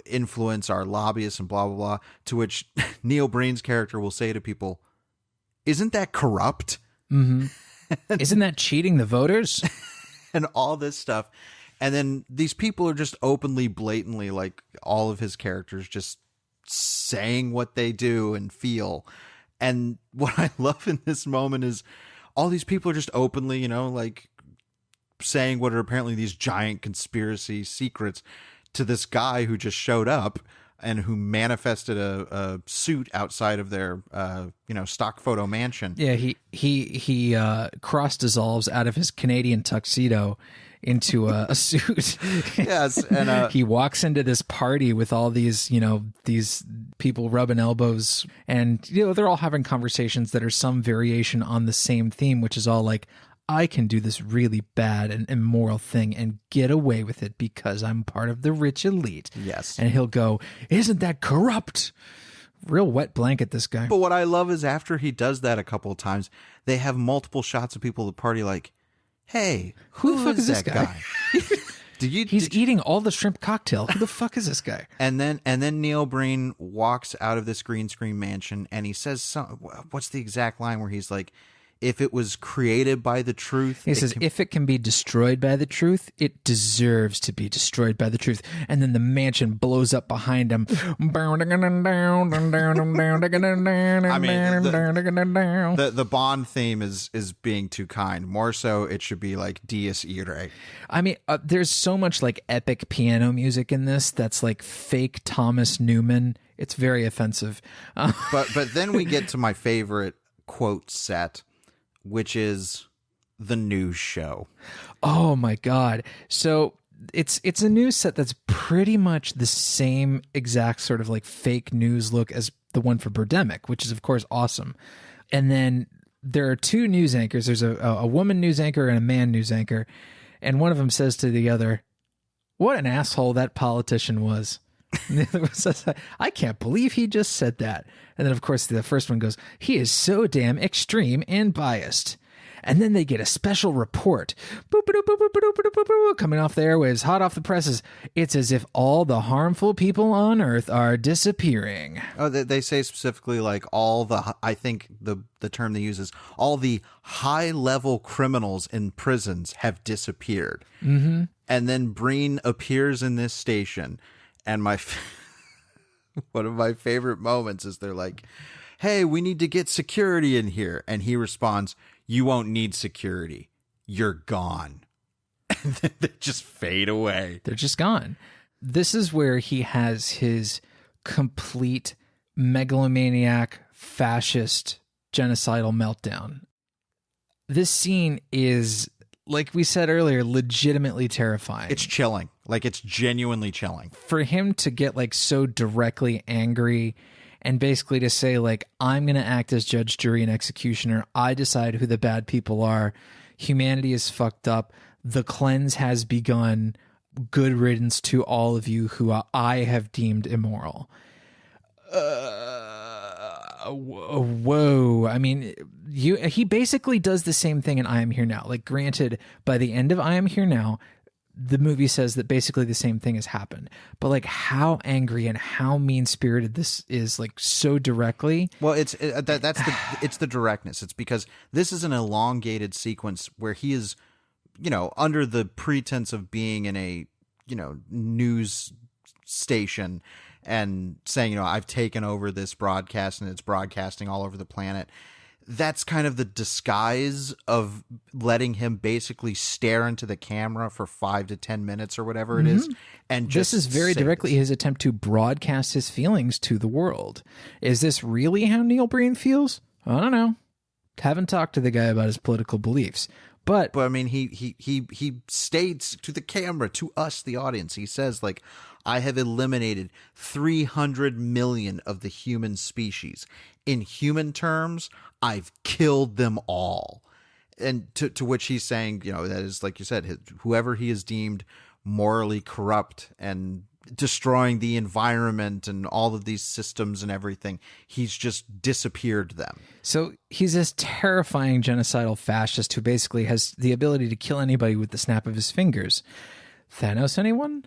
influence our lobbyists and blah, blah, blah. To which Neil Breen's character will say to people, isn't that corrupt? Mm-hmm. Isn't that cheating the voters? And all this stuff. And then these people are just openly, blatantly, like, all of his characters just saying what they do and feel. And what I love in this moment is all these people are just openly, like, saying what are apparently these giant conspiracy secrets to this guy who just showed up and who manifested a suit outside of their, stock photo mansion. Yeah, he cross dissolves out of his Canadian tuxedo into a suit. Yes, and he walks into this party with all these, these people rubbing elbows, and they're all having conversations that are some variation on the same theme, which is all like, I can do this really bad and immoral thing and get away with it because I'm part of the rich elite. Yes. And he'll go, isn't that corrupt? Real wet blanket, this guy. But what I love is after he does that a couple of times, they have multiple shots of people at the party like, hey, who the fuck is this guy? He's eating all the shrimp cocktail. Who the fuck is this guy? And then Neil Breen walks out of this green screen mansion and he says, what's the exact line where he's like, if it was created by the truth. He says, if it can be destroyed by the truth, it deserves to be destroyed by the truth. And then the mansion blows up behind him. I mean, the Bond theme is being too kind. More so, it should be like Dies Irae. I mean, there's so much like epic piano music in this that's like fake Thomas Newman. It's very offensive. But then we get to my favorite quote set, which is the news show. Oh my God. So it's a news set that's pretty much the same exact sort of like fake news look as the one for Birdemic, which is of course awesome. And then there are two news anchors. There's a woman news anchor and a man news anchor. And one of them says to the other, what an asshole that politician was. And the other one says, I can't believe he just said that. And then, of course, the first one goes, he is so damn extreme and biased. And then they get a special report coming off the airwaves, hot off the presses. It's as if all the harmful people on Earth are disappearing. Oh, they say specifically like I think the term they use is all the high-level criminals in prisons have disappeared. Mm-hmm. And then Breen appears in this station. And one of my favorite moments is they're like, hey, we need to get security in here. And he responds, you won't need security. You're gone. And then they just fade away. They're just gone. This is where he has his complete megalomaniac, fascist, genocidal meltdown. This scene is, like we said earlier, legitimately terrifying. It's chilling. Like, it's genuinely chilling. For him to get, like, so directly angry and basically to say, like, I'm going to act as judge, jury, and executioner. I decide who the bad people are. Humanity is fucked up. The cleanse has begun. Good riddance to all of you who I have deemed immoral. Whoa. I mean, he basically does the same thing in I Am Here Now. Like, granted, by the end of I Am Here Now, the movie says that basically the same thing has happened. But like how angry and how mean-spirited this is, like so directly. Well, it's the directness. It's because this is an elongated sequence where he is, under the pretense of being in a, news station and saying, I've taken over this broadcast and it's broadcasting all over the planet. That's kind of the disguise of letting him basically stare into the camera for 5 to 10 minutes or whatever it is. And just this is very directly his attempt to broadcast his feelings to the world. Is this really how Neil Breen feels? I don't know. Haven't talked to the guy about his political beliefs. But I mean, he states to the camera, to us, the audience, he says, like, I have eliminated 300 million of the human species. In human terms, I've killed them all. And to which he's saying, you know, that is, like you said, whoever he is deemed morally corrupt and destroying the environment and all of these systems and everything, he's just disappeared them. So he's this terrifying genocidal fascist who basically has the ability to kill anybody with the snap of his fingers. Thanos, anyone?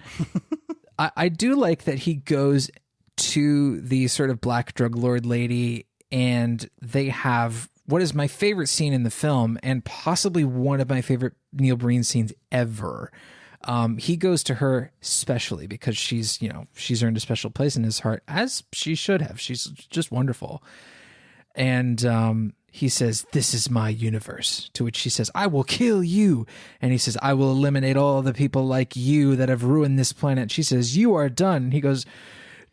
I do like that he goes to the sort of black drug lord lady, and they have what is my favorite scene in the film and possibly one of my favorite Neil Breen scenes ever. He goes to her specially because she's earned a special place in his heart, as she should have. She's just wonderful. And he says, "This is my universe," to which she says, "I will kill you." And he says, "I will eliminate all the people like you that have ruined this planet." She says, "You are done." And he goes,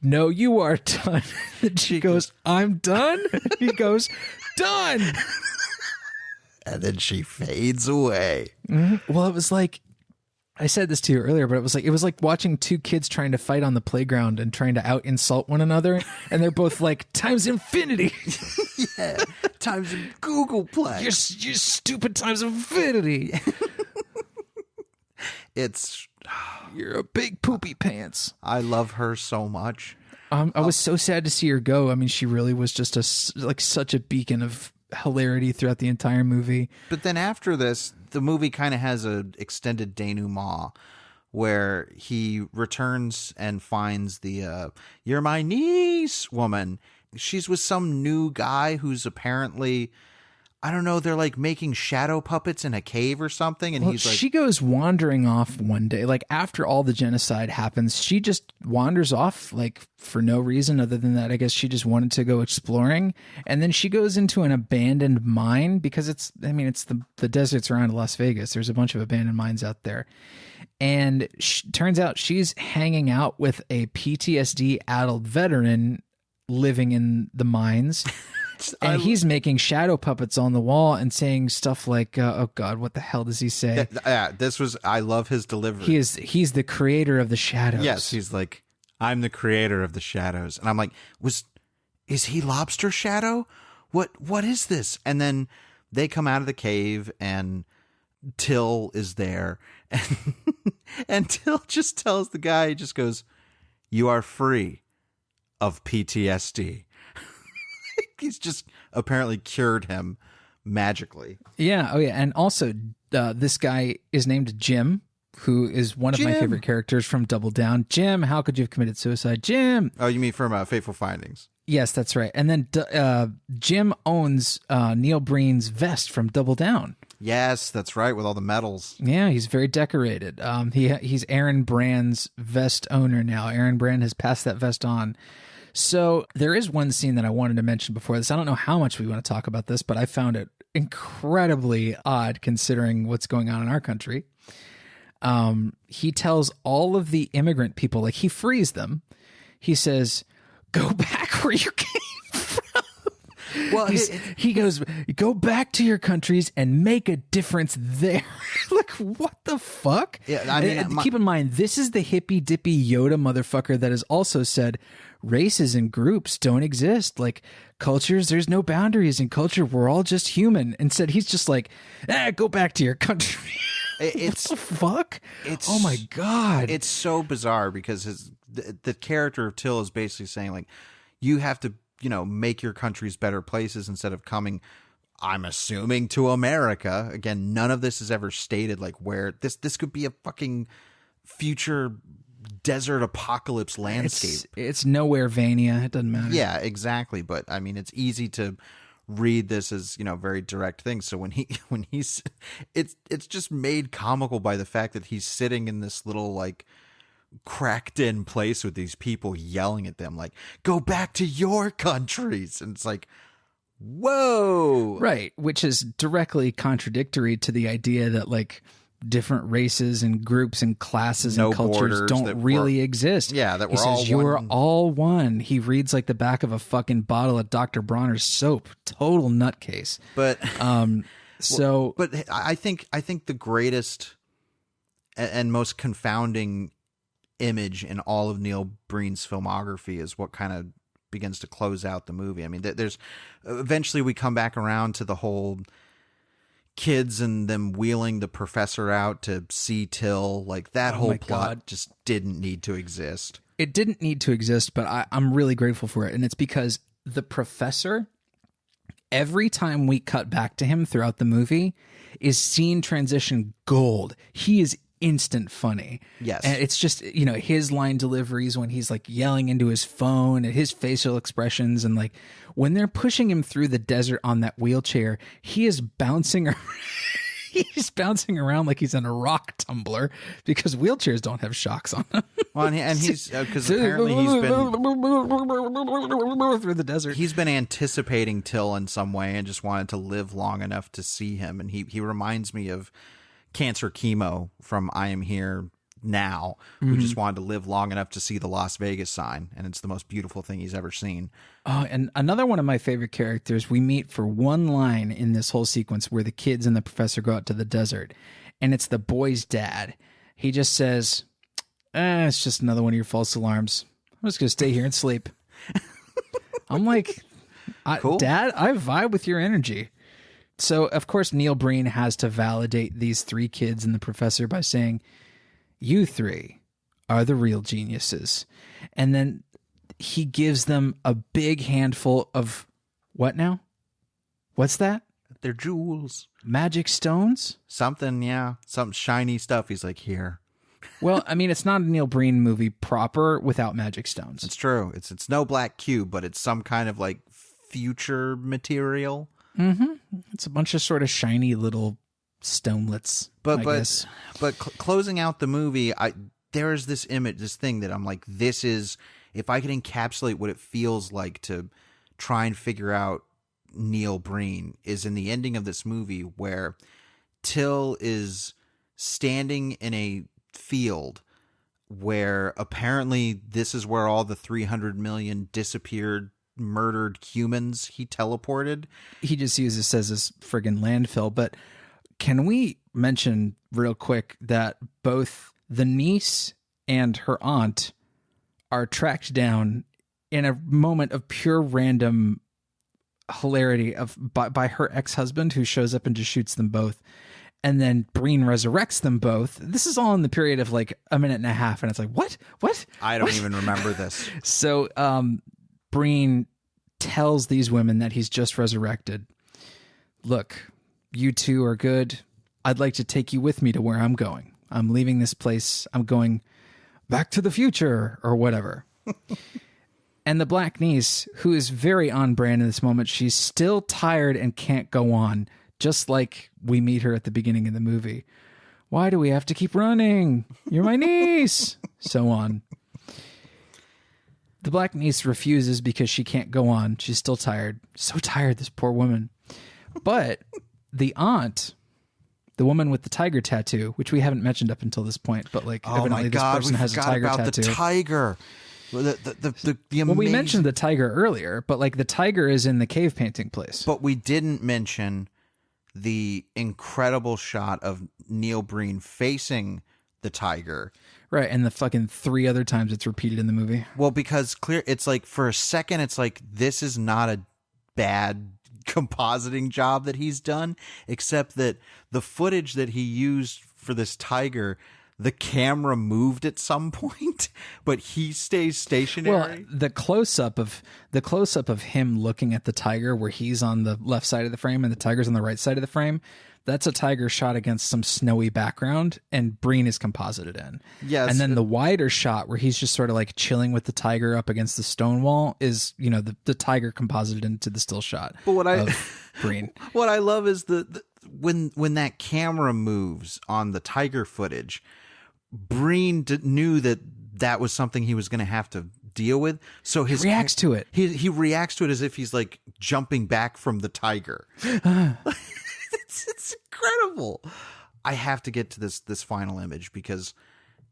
"No, you are done." And she goes, "I'm done?" And he goes, "Done." And then she fades away. Mm-hmm. Well, it was like, I said this to you earlier, but it was like watching two kids trying to fight on the playground and trying to out insult one another, and they're both like, "Times infinity." Yeah, times Googleplex. You're stupid times infinity. You're a big poopy pants. I love her so much. I was so sad to see her go. I mean, she really was just such a beacon of hilarity throughout the entire movie. But then after this, the movie kind of has an extended denouement where he returns and finds the "you're my niece" woman. She's with some new guy who's apparently, I don't know, they're like making shadow puppets in a cave or something. And he's like, she goes wandering off one day, like after all the genocide happens, she just wanders off like for no reason other than that. I guess she just wanted to go exploring. And then she goes into an abandoned mine because it's the deserts around Las Vegas. There's a bunch of abandoned mines out there. And turns out she's hanging out with a PTSD addled veteran living in the mines. And he's making shadow puppets on the wall and saying stuff like, "Oh God, what the hell does he say?" I love his delivery. He's the creator of the shadows. Yes, he's like, "I'm the creator of the shadows," and I'm like, is he Lobster Shadow? What is this? And then they come out of the cave, and Till is there, and Till just tells the guy, he just goes, "You are free of PTSD." He's just apparently cured him magically. Yeah. Oh, yeah. And also, this guy is named Jim, who is one of my favorite characters from Double Down. Jim, how could you have committed suicide? Jim. Oh, you mean from Fateful Findings? Yes, that's right. And then Jim owns Neil Breen's vest from Double Down. Yes, that's right, with all the medals. Yeah, he's very decorated. He's Aaron Brand's vest owner now. Aaron Brand has passed that vest on. So there is one scene that I wanted to mention before this. I don't know how much we want to talk about this, but I found it incredibly odd considering what's going on in our country. He tells all of the immigrant people, like he frees them. He says, "Go back where you came from." Well, he goes, "Go back to your countries and make a difference there." Like, what the fuck? Yeah, I mean, keep in mind, this is the hippy dippy Yoda motherfucker that has also said races and groups don't exist. Like cultures, there's no boundaries in culture. We're all just human. Instead, he's just like, go back to your country. It's what the fuck? Oh my God. It's so bizarre because the character of Till is basically saying, like, you have to, make your countries better places instead of coming, I'm assuming, to America. Again, none of this is ever stated, like, where this could be a fucking future desert apocalypse landscape. It's nowhere Vania. It doesn't matter. Yeah, exactly. But I mean, it's easy to read this as, very direct things. So when he's it's just made comical by the fact that he's sitting in this little like cracked in place with these people yelling at them like, "Go back to your countries." And it's like, whoa. Right. Which is directly contradictory to the idea that like different races and groups and classes and cultures don't really exist. Yeah, that he says you're all one. He reads like the back of a fucking bottle of Dr. Bronner's soap. Total nutcase. But so but I think the greatest and most confounding image in all of Neil Breen's filmography is what kind of begins to close out the movie. I mean, there's eventually we come back around to the whole kids and them wheeling the professor out to see Till, like that whole plot just didn't need to exist. It didn't need to exist, but I'm really grateful for it. And it's because the professor, every time we cut back to him throughout the movie, is scene transition gold. He is instant funny. Yes. And it's just, his line deliveries when he's like yelling into his phone and his facial expressions. And like when they're pushing him through the desert on that wheelchair, he is bouncing around. He's bouncing around like he's in a rock tumbler because wheelchairs don't have shocks on them. Well, and he's because apparently he's been through the desert. He's been anticipating Till in some way and just wanted to live long enough to see him. And he reminds me of Cancer Chemo from I Am Here Now, who just wanted to live long enough to see the Las Vegas sign, and it's the most beautiful thing he's ever seen. Oh, and another one of my favorite characters we meet for one line in this whole sequence where the kids and the professor go out to the desert, and it's the boy's dad. He just says, it's just another one of your false alarms. I'm just going to stay here and sleep. I'm like, cool. Dad, I vibe with your energy. So, of course, Neil Breen has to validate these three kids and the professor by saying, you three are the real geniuses. And then he gives them a big handful of what now? What's that? They're jewels. Magic stones? Something, yeah. Some shiny stuff. He's like, here. Well, I mean, it's not a Neil Breen movie proper without magic stones. It's true. It's no black cube, but it's some kind of like future material. Mm-hmm. It's a bunch of sort of shiny little stonelets. But closing out the movie, there is this image, this thing that I'm like, this is, if I could encapsulate what it feels like to try and figure out Neil Breen, is in the ending of this movie where Till is standing in a field where apparently this is where all the 300 million disappeared, murdered humans he teleported. He just uses as this friggin' landfill. But can we mention real quick that both the niece and her aunt are tracked down in a moment of pure random hilarity by her ex-husband, who shows up and just shoots them both. And then Breen resurrects them both. This is all in the period of like a minute and a half. And it's like, what? I don't even remember this. So Breen tells these women that he's just resurrected. Look, you two are good. I'd like to take you with me to where I'm going. I'm leaving this place. I'm going back to the future or whatever. And the black niece, who is very on brand in this moment, she's still tired and can't go on, just like we meet her at the beginning of the movie. Why do we have to keep running? You're my niece. So on. The black niece refuses because she can't go on. She's still tired. So tired, this poor woman. But the aunt, the woman with the tiger tattoo, which we haven't mentioned up until this point, but like, evidently this person has a tiger tattoo. The tiger. The amazing... Well, we mentioned the tiger earlier, but like the tiger is in the cave painting place. But we didn't mention the incredible shot of Neil Breen facing the tiger. Right, and the fucking 3 other times it's repeated in the movie. Well, because it's like for a second, it's like this is not a bad compositing job that he's done, except that the footage that he used for this tiger, the camera moved at some point, but he stays stationary. Well, the close up of him looking at the tiger, where he's on the left side of the frame and the tiger's on the right side of the frame, that's a tiger shot against some snowy background, and Breen is composited in. Yes. And then the wider shot where he's just sort of like chilling with the tiger up against the stone wall is, the tiger composited into the still shot of Breen. What I love is when that camera moves on the tiger footage, Breen knew that was something he was going to have to deal with. So he reacts to it. He reacts to it as if he's like jumping back from the tiger. It's incredible. I have to get to this final image because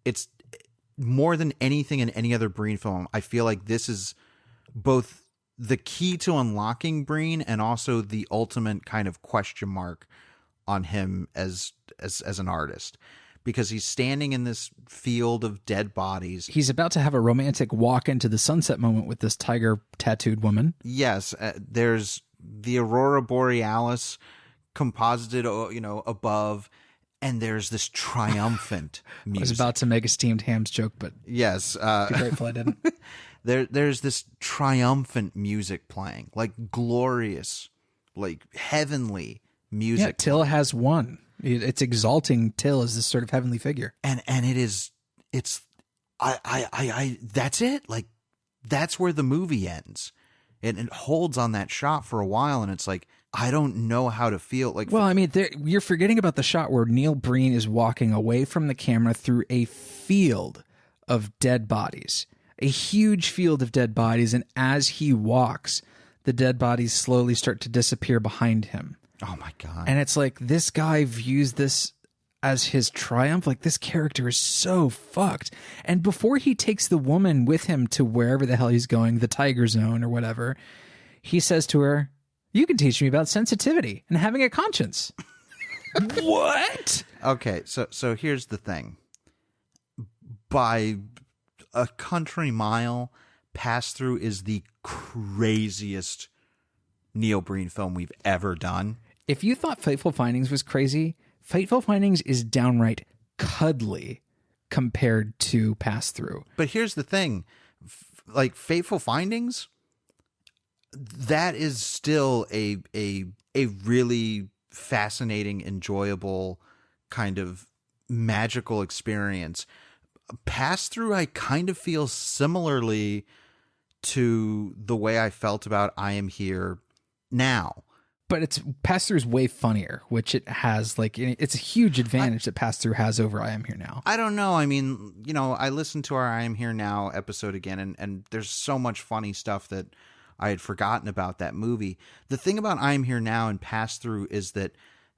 it's more than anything in any other Breen film. I feel like this is both the key to unlocking Breen and also the ultimate kind of question mark on him as an artist. Because he's standing in this field of dead bodies. He's about to have a romantic walk into the sunset moment with this tiger tattooed woman. Yes, there's the Aurora Borealis composited, above, and there's this triumphant music. I was about to make a steamed hams joke, but yes, be grateful I didn't. There's this triumphant music playing, like glorious, like heavenly music. Yeah, Till has won. It's exalting Till as this sort of heavenly figure. And it's that's it. Like, that's where the movie ends. And it holds on that shot for a while, and it's like, I don't know how to feel. Like, well, I mean, you're forgetting about the shot where Neil Breen is walking away from the camera through a field of dead bodies, a huge field of dead bodies, and as he walks, the dead bodies slowly start to disappear behind him. Oh my God. And it's like, this guy views this as his triumph. Like, this character is so fucked. And before he takes the woman with him to wherever the hell he's going, the Tiger Zone or whatever, he says to her, "You can teach me about sensitivity and having a conscience." What? Okay, so here's the thing. By a country mile, Pass Thru is the craziest Neil Breen film we've ever done. If you thought Fateful Findings was crazy, Fateful Findings is downright cuddly compared to Pass Thru. But here's the thing. Like, Fateful Findings, that is still a really fascinating, enjoyable, kind of magical experience. Pass Thru, I kind of feel similarly to the way I felt about I Am Here Now. But Pass Thru is way funnier, which it has, like, it's a huge advantage that Pass Thru has over I Am Here Now. I don't know. I mean, I listened to our I Am Here Now episode again, and there's so much funny stuff that I had forgotten about that movie. The thing about I Am Here Now and Pass Thru is that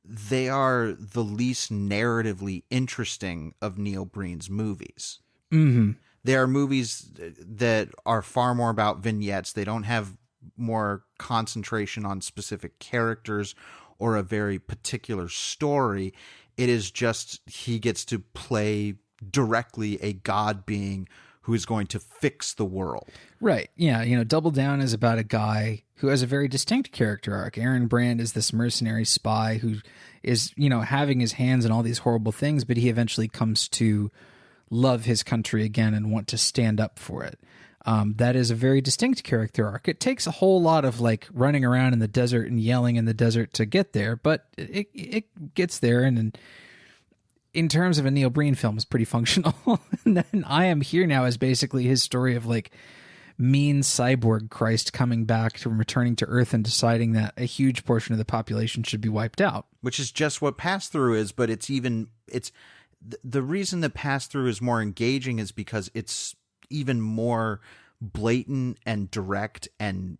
they are the least narratively interesting of Neil Breen's movies. Mm-hmm. They are movies that are far more about vignettes. They don't have more concentration on specific characters or a very particular story. It is just he gets to play directly a god being who is going to fix the world. Right. Yeah. Double Down is about a guy who has a very distinct character arc. Aaron Brand is this mercenary spy who is, having his hands in all these horrible things, but he eventually comes to love his country again and want to stand up for it. That is a very distinct character arc. It takes a whole lot of, like, running around in the desert and yelling in the desert to get there, but it gets there. And in terms of a Neil Breen film, is pretty functional. And then I Am Here Now is basically his story of, like, mean cyborg Christ coming back to returning to Earth and deciding that a huge portion of the population should be wiped out. Which is just what Pass Thru is, but it's the reason that Pass Thru is more engaging is because it's even more blatant and direct and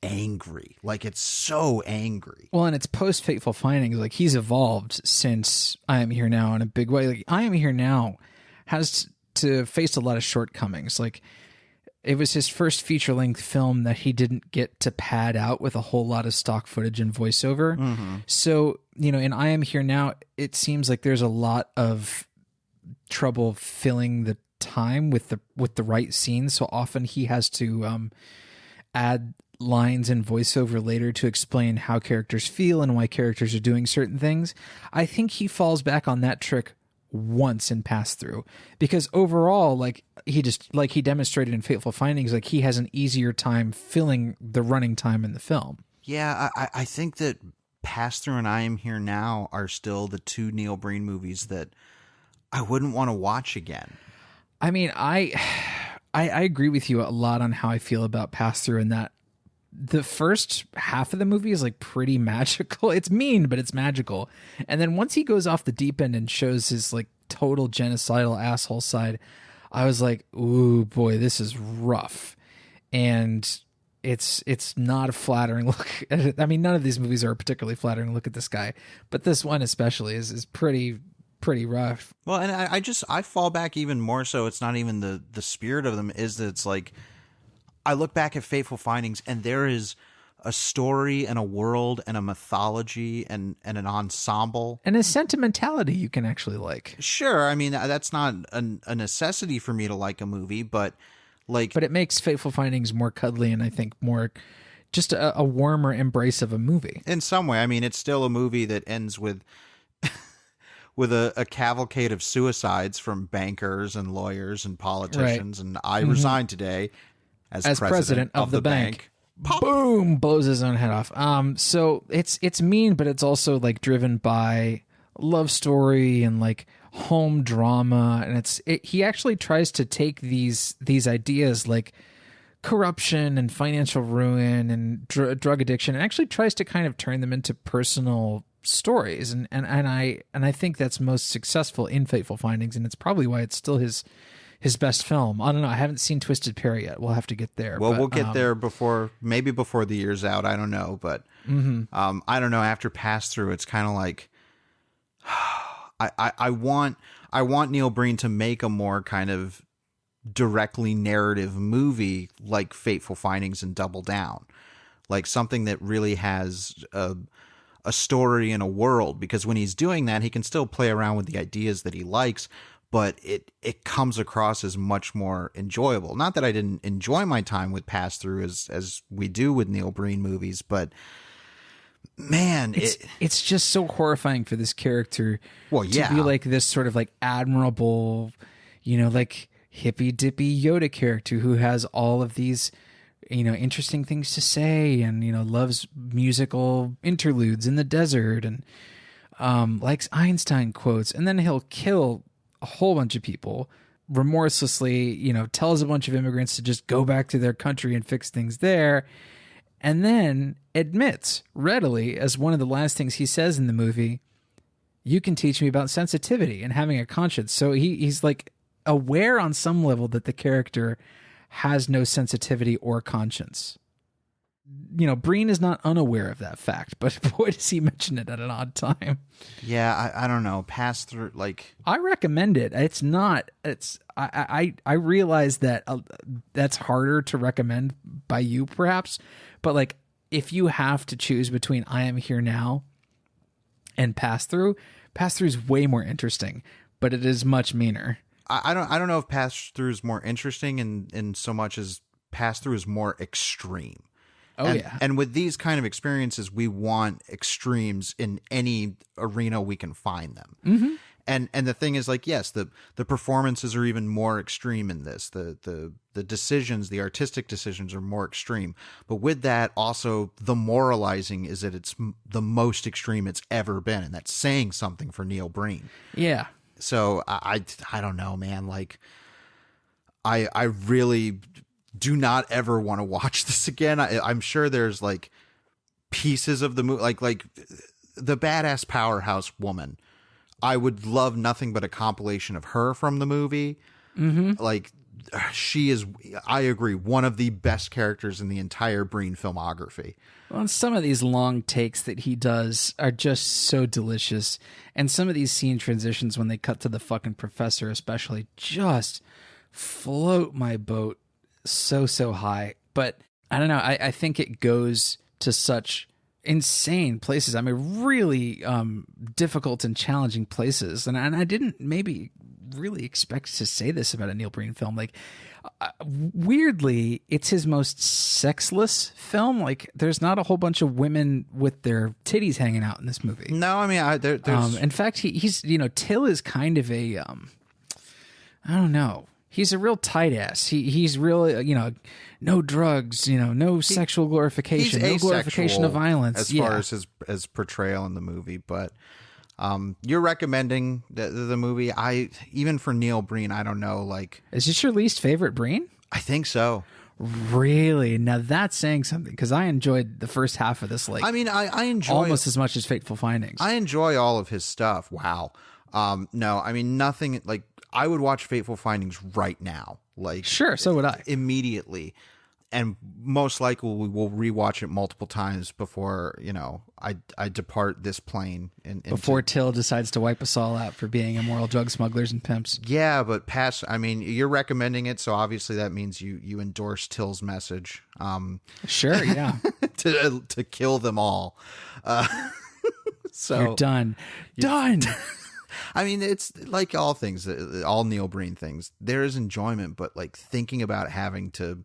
angry. Like, it's so angry. Well, and it's post Fateful Findings. Like, he's evolved since I Am Here Now in a big way. Like, I Am Here Now has to face a lot of shortcomings. Like, it was his first feature-length film that he didn't get to pad out with a whole lot of stock footage and voiceover. Mm-hmm. So, in I Am Here Now, it seems like there's a lot of trouble filling the time with the right scenes. So often he has to add lines and voiceover later to explain how characters feel and why characters are doing certain things. I think he falls back on that trick once in Pass Thru, because overall, like he demonstrated in Fateful Findings, like he has an easier time filling the running time in the film. Yeah, I think that Pass Thru and I Am Here Now are still the two Neil Breen movies that I wouldn't want to watch again. I mean, I agree with you a lot on how I feel about Pass Thru, and that the first half of the movie is like pretty magical. It's mean, but it's magical. And then once he goes off the deep end and shows his like total genocidal asshole side, I was like, ooh boy, this is rough. And it's not a flattering look at it. I mean, none of these movies are a particularly flattering look at this guy, but this one especially is pretty rough. Well, and I fall back even more so. It's not even the spirit of them, is that it's like, I look back at Fateful Findings and there is a story and a world and a mythology and an ensemble. And a sentimentality you can actually like. Sure. I mean, that's not a necessity for me to like a movie, but like... But it makes Fateful Findings more cuddly and I think more just a warmer embrace of a movie. In some way, I mean, it's still a movie that ends with a cavalcade of suicides from bankers and lawyers and politicians, and I resign today as president of the bank. Pop. Boom, blows his own head off. So it's mean, but it's also like driven by love story and like home drama, and he actually tries to take these ideas like corruption and financial ruin and drug addiction, and actually tries to kind of turn them into personal stories, and I think that's most successful in Fateful Findings, and it's probably why it's still his best film. I don't know. I haven't seen Twisted Pair yet. We'll have to get there. Well, we'll get there before the year's out. I don't know, but I don't know. After Pass Thru, it's kind of like I want Neil Breen to make a more kind of directly narrative movie like Fateful Findings and Double Down, like something that really has a story and a world, because when he's doing that, he can still play around with the ideas that he likes, but it comes across as much more enjoyable. Not that I didn't enjoy my time with Pass Thru as we do with Neil Breen movies, but man, it's just so horrifying for this character to be like this sort of like admirable, like hippy dippy Yoda character who has all of these interesting things to say, and loves musical interludes in the desert, and likes Einstein quotes, and then he'll kill a whole bunch of people remorselessly, tells a bunch of immigrants to just go back to their country and fix things there, and then admits readily, as one of the last things he says in the movie, you can teach me about sensitivity and having a conscience. So he's like aware on some level that the character has no sensitivity or conscience. Breen is not unaware of that fact, but boy, does he mention it at an odd time. Yeah, I don't know. Pass Thru, like, I recommend it. I realize that that's harder to recommend by you, perhaps, but like, if you have to choose between I Am Here Now and Pass Thru is way more interesting, but it is much meaner. I don't know if Pass Thru is more interesting in so much as Pass Thru is more extreme. And with these kind of experiences, we want extremes in any arena we can find them. Mm-hmm. And the thing is, like, yes, the performances are even more extreme in this. The decisions, the artistic decisions are more extreme. But with that, also the moralizing is that it's the most extreme it's ever been, and that's saying something for Neil Breen. Yeah. So I don't know, man. Like, I really do not ever want to watch this again. I'm sure there's like pieces of the movie, like the badass powerhouse woman. I would love nothing but a compilation of her from the movie. Mm-hmm. Like, she is, I agree, one of the best characters in the entire Breen filmography. Well, and some of these long takes that he does are just so delicious. And some of these scene transitions, when they cut to the fucking professor especially, just float my boat so high. But I don't know, I think it goes to such insane places. I mean, really difficult and challenging places. And I didn't maybe really expect to say this about a Neil Breen film. Like, weirdly, it's his most sexless film. Like, there's not a whole bunch of women with their titties hanging out in this movie. No, I mean, there's... in fact, he's Till is kind of a I don't know. He's a real tight ass. He's really, no drugs, no sexual glorification, no glorification of violence. As far as his portrayal in the movie. But you're recommending the movie. Even for Neil Breen, I don't know. Like, is this your least favorite Breen? I think so. Really? Now that's saying something, because I enjoyed the first half of this. Like, I mean, I enjoy almost as much as Fateful Findings. I enjoy all of his stuff. Wow. No, I mean, nothing like. I would watch Fateful Findings right now. Like, sure, so would I. Immediately. And most likely we will rewatch it multiple times before, I depart this plane. Before Till decides to wipe us all out for being immoral drug smugglers and pimps. Yeah, but I mean, you're recommending it, so obviously that means you endorse Till's message. Sure, yeah. to kill them all. So you're done. Done! I mean, it's like all things, all Neil Breen things. There is enjoyment, but like thinking about having to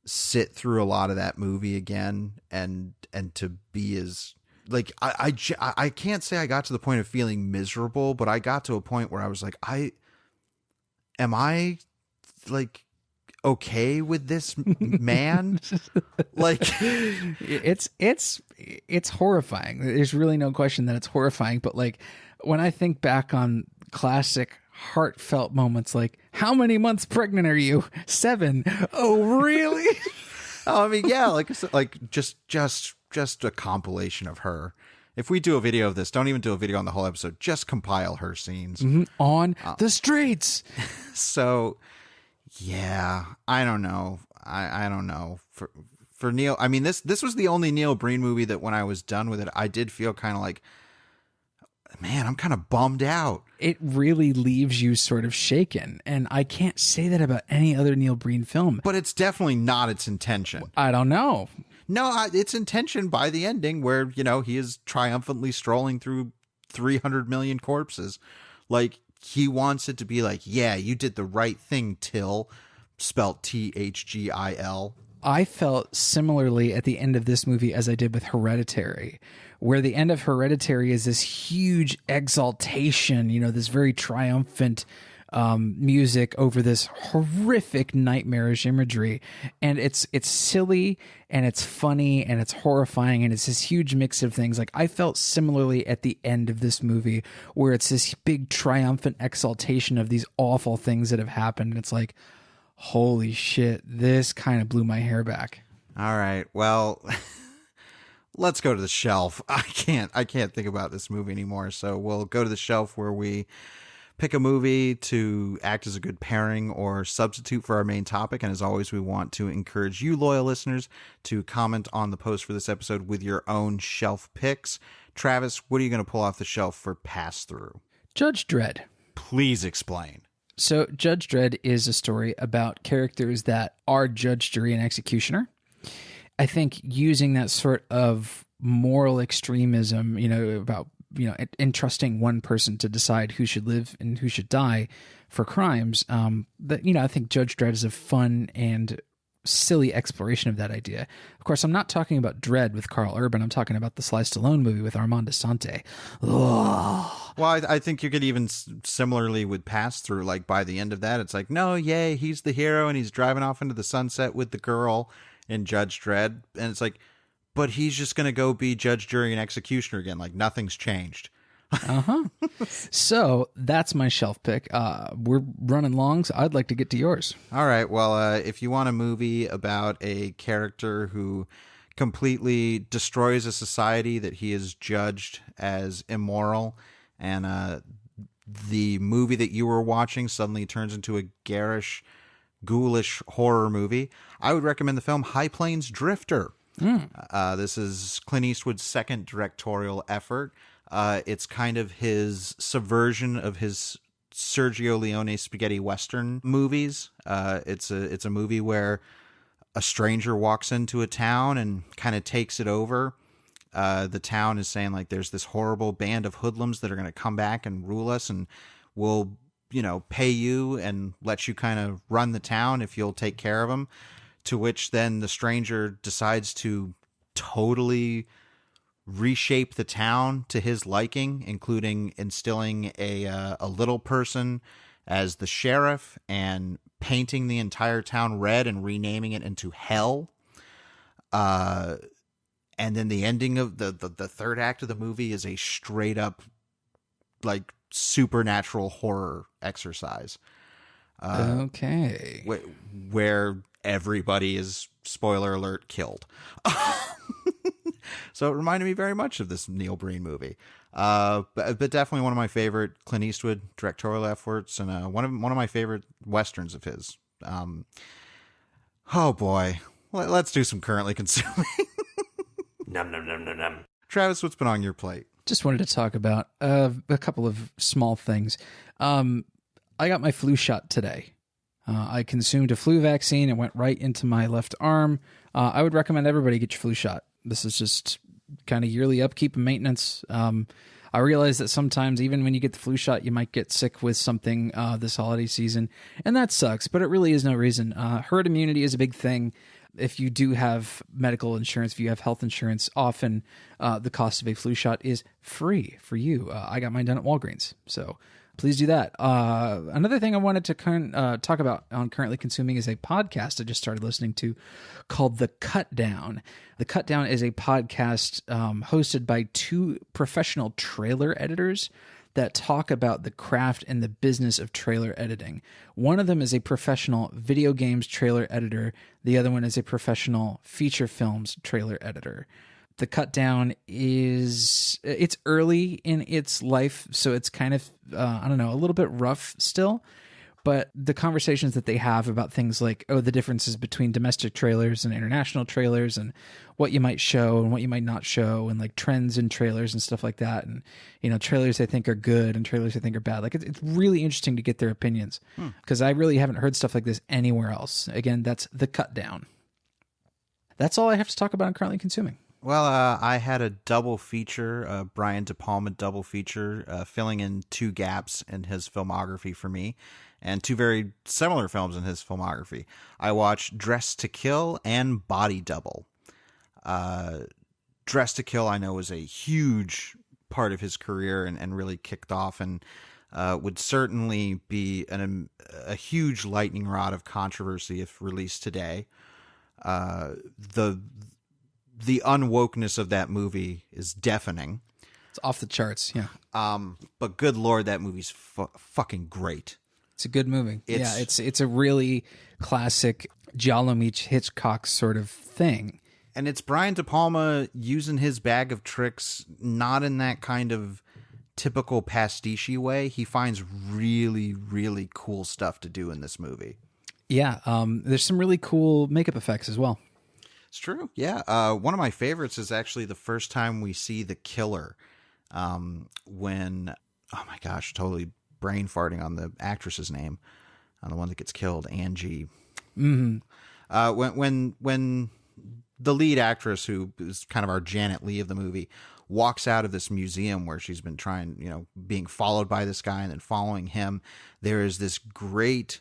sit through a lot of that movie again and to be as like I can't say I got to the point of feeling miserable, but I got to a point where I was like, am I like okay with this man? Like it's horrifying. There's really no question that it's horrifying, but like when I think back on classic heartfelt moments like, how many months pregnant are you? 7. Oh, really? Oh, I mean, yeah, like just a compilation of her. If we do a video of this, don't even do a video on the whole episode. Just compile her scenes on the streets. So, yeah, I don't know. I don't know. For Neil, I mean, this was the only Neil Breen movie that when I was done with it, I did feel kind of like, man, I'm kind of bummed out. It really leaves you sort of shaken. And I can't say that about any other Neil Breen film. But it's definitely not its intention. I don't know. No, its intention by the ending where, he is triumphantly strolling through 300 million corpses. Like, he wants it to be like, yeah, you did the right thing, Till, spelt Thgil. I felt similarly at the end of this movie as I did with Hereditary, where the end of Hereditary is this huge exaltation, this very triumphant music over this horrific nightmarish imagery. And it's silly and it's funny and it's horrifying and it's this huge mix of things. Like I felt similarly at the end of this movie where it's this big triumphant exaltation of these awful things that have happened. And it's like, holy shit, this kind of blew my hair back. All right. Well, let's go to the shelf. I can't think about this movie anymore. So we'll go to the shelf where we pick a movie to act as a good pairing or substitute for our main topic. And as always, we want to encourage you loyal listeners to comment on the post for this episode with your own shelf picks. Travis, what are you going to pull off the shelf for Pass Thru? Judge Dredd. Please explain. So Judge Dredd is a story about characters that are judge, jury, and executioner. I think using that sort of moral extremism, about, entrusting one person to decide who should live and who should die for crimes, I think Judge Dredd is a fun and silly exploration of that idea. Of course, I'm not talking about Dredd with Carl Urban. I'm talking about the Sly Stallone movie with Armand Assante. Ugh. Well, I think you could even similarly with Pass Thru, like by the end of that, it's like, no, yay, he's the hero and he's driving off into the sunset with the girl in Judge Dredd. And it's like, but he's just going to go be judge, jury, and executioner again. Like nothing's changed. So that's my shelf pick. We're running long, so I'd like to get to yours. All right. Well, if you want a movie about a character who completely destroys a society that he is judged as immoral, and the movie that you were watching suddenly turns into a garish, ghoulish horror movie, I would recommend the film High Plains Drifter. This is Clint Eastwood's second directorial effort. It's kind of his subversion of his Sergio Leone spaghetti western movies. It's a movie where a stranger walks into a town and kind of takes it over. The town is saying like, there's this horrible band of hoodlums that are going to come back and rule us, and we'll, pay you and let you kind of run the town if you'll take care of them. To which then the stranger decides to totally reshape the town to his liking, including instilling a little person as the sheriff and painting the entire town red and renaming it into Hell. And then the ending of the third act of the movie is a straight up like supernatural horror exercise. Okay. Where everybody is, spoiler alert, killed. So it reminded me very much of this Neil Breen movie. But definitely one of my favorite Clint Eastwood directorial efforts, and one of my favorite westerns of his. Oh boy. Let's do some currently consuming. Num num num num num. Travis, what's been on your plate? Just wanted to talk about a couple of small things. I got my flu shot today. I consumed a flu vaccine. It went right into my left arm. I would recommend everybody get your flu shot. This is just kind of yearly upkeep and maintenance. I realize that sometimes even when you get the flu shot, you might get sick with something this holiday season, and that sucks, but it really is no reason. Herd immunity is a big thing. If you do have medical insurance, if you have health insurance, often the cost of a flu shot is free for you. I got mine done at Walgreens, so please do that. Another thing I wanted to talk about on Currently Consuming is a podcast I just started listening to called The Cut Down. The Cut Down is a podcast hosted by two professional trailer editors that talk about the craft and the business of trailer editing. One of them is a professional video games trailer editor. The other one is a professional feature films trailer editor. The Cut Down it's early in its life, so it's kind of, a little bit rough still. But the conversations that they have about things like, the differences between domestic trailers and international trailers and what you might show and what you might not show and like trends in trailers and stuff like that. And, trailers I think are good and trailers I think are bad. Like it's really interesting to get their opinions because I really haven't heard stuff like this anywhere else. Again, that's The Cut Down. That's all I have to talk about on Currently Consuming. Well, I had a double feature, Brian De Palma double feature, filling in two gaps in his filmography for me, and two very similar films in his filmography. I watched Dressed to Kill and Body Double. Dressed to Kill, I know, was a huge part of his career and really kicked off and would certainly be a huge lightning rod of controversy if released today. The unwokeness of that movie is deafening. It's off the charts, yeah. But good Lord, that movie's fucking great. It's a good movie. It's a really classic Giallo meets Hitchcock sort of thing. And it's Brian De Palma using his bag of tricks, not in that kind of typical pastiche way. He finds really, really cool stuff to do in this movie. Yeah, there's some really cool makeup effects as well. It's true. Yeah. One of my favorites is actually the first time we see the killer when, oh my gosh, totally brain farting on the actress's name, on the one that gets killed, Angie. Mm-hmm. When the lead actress, who is kind of our Janet Leigh of the movie, walks out of this museum where she's been being followed by this guy and then following him, there is this great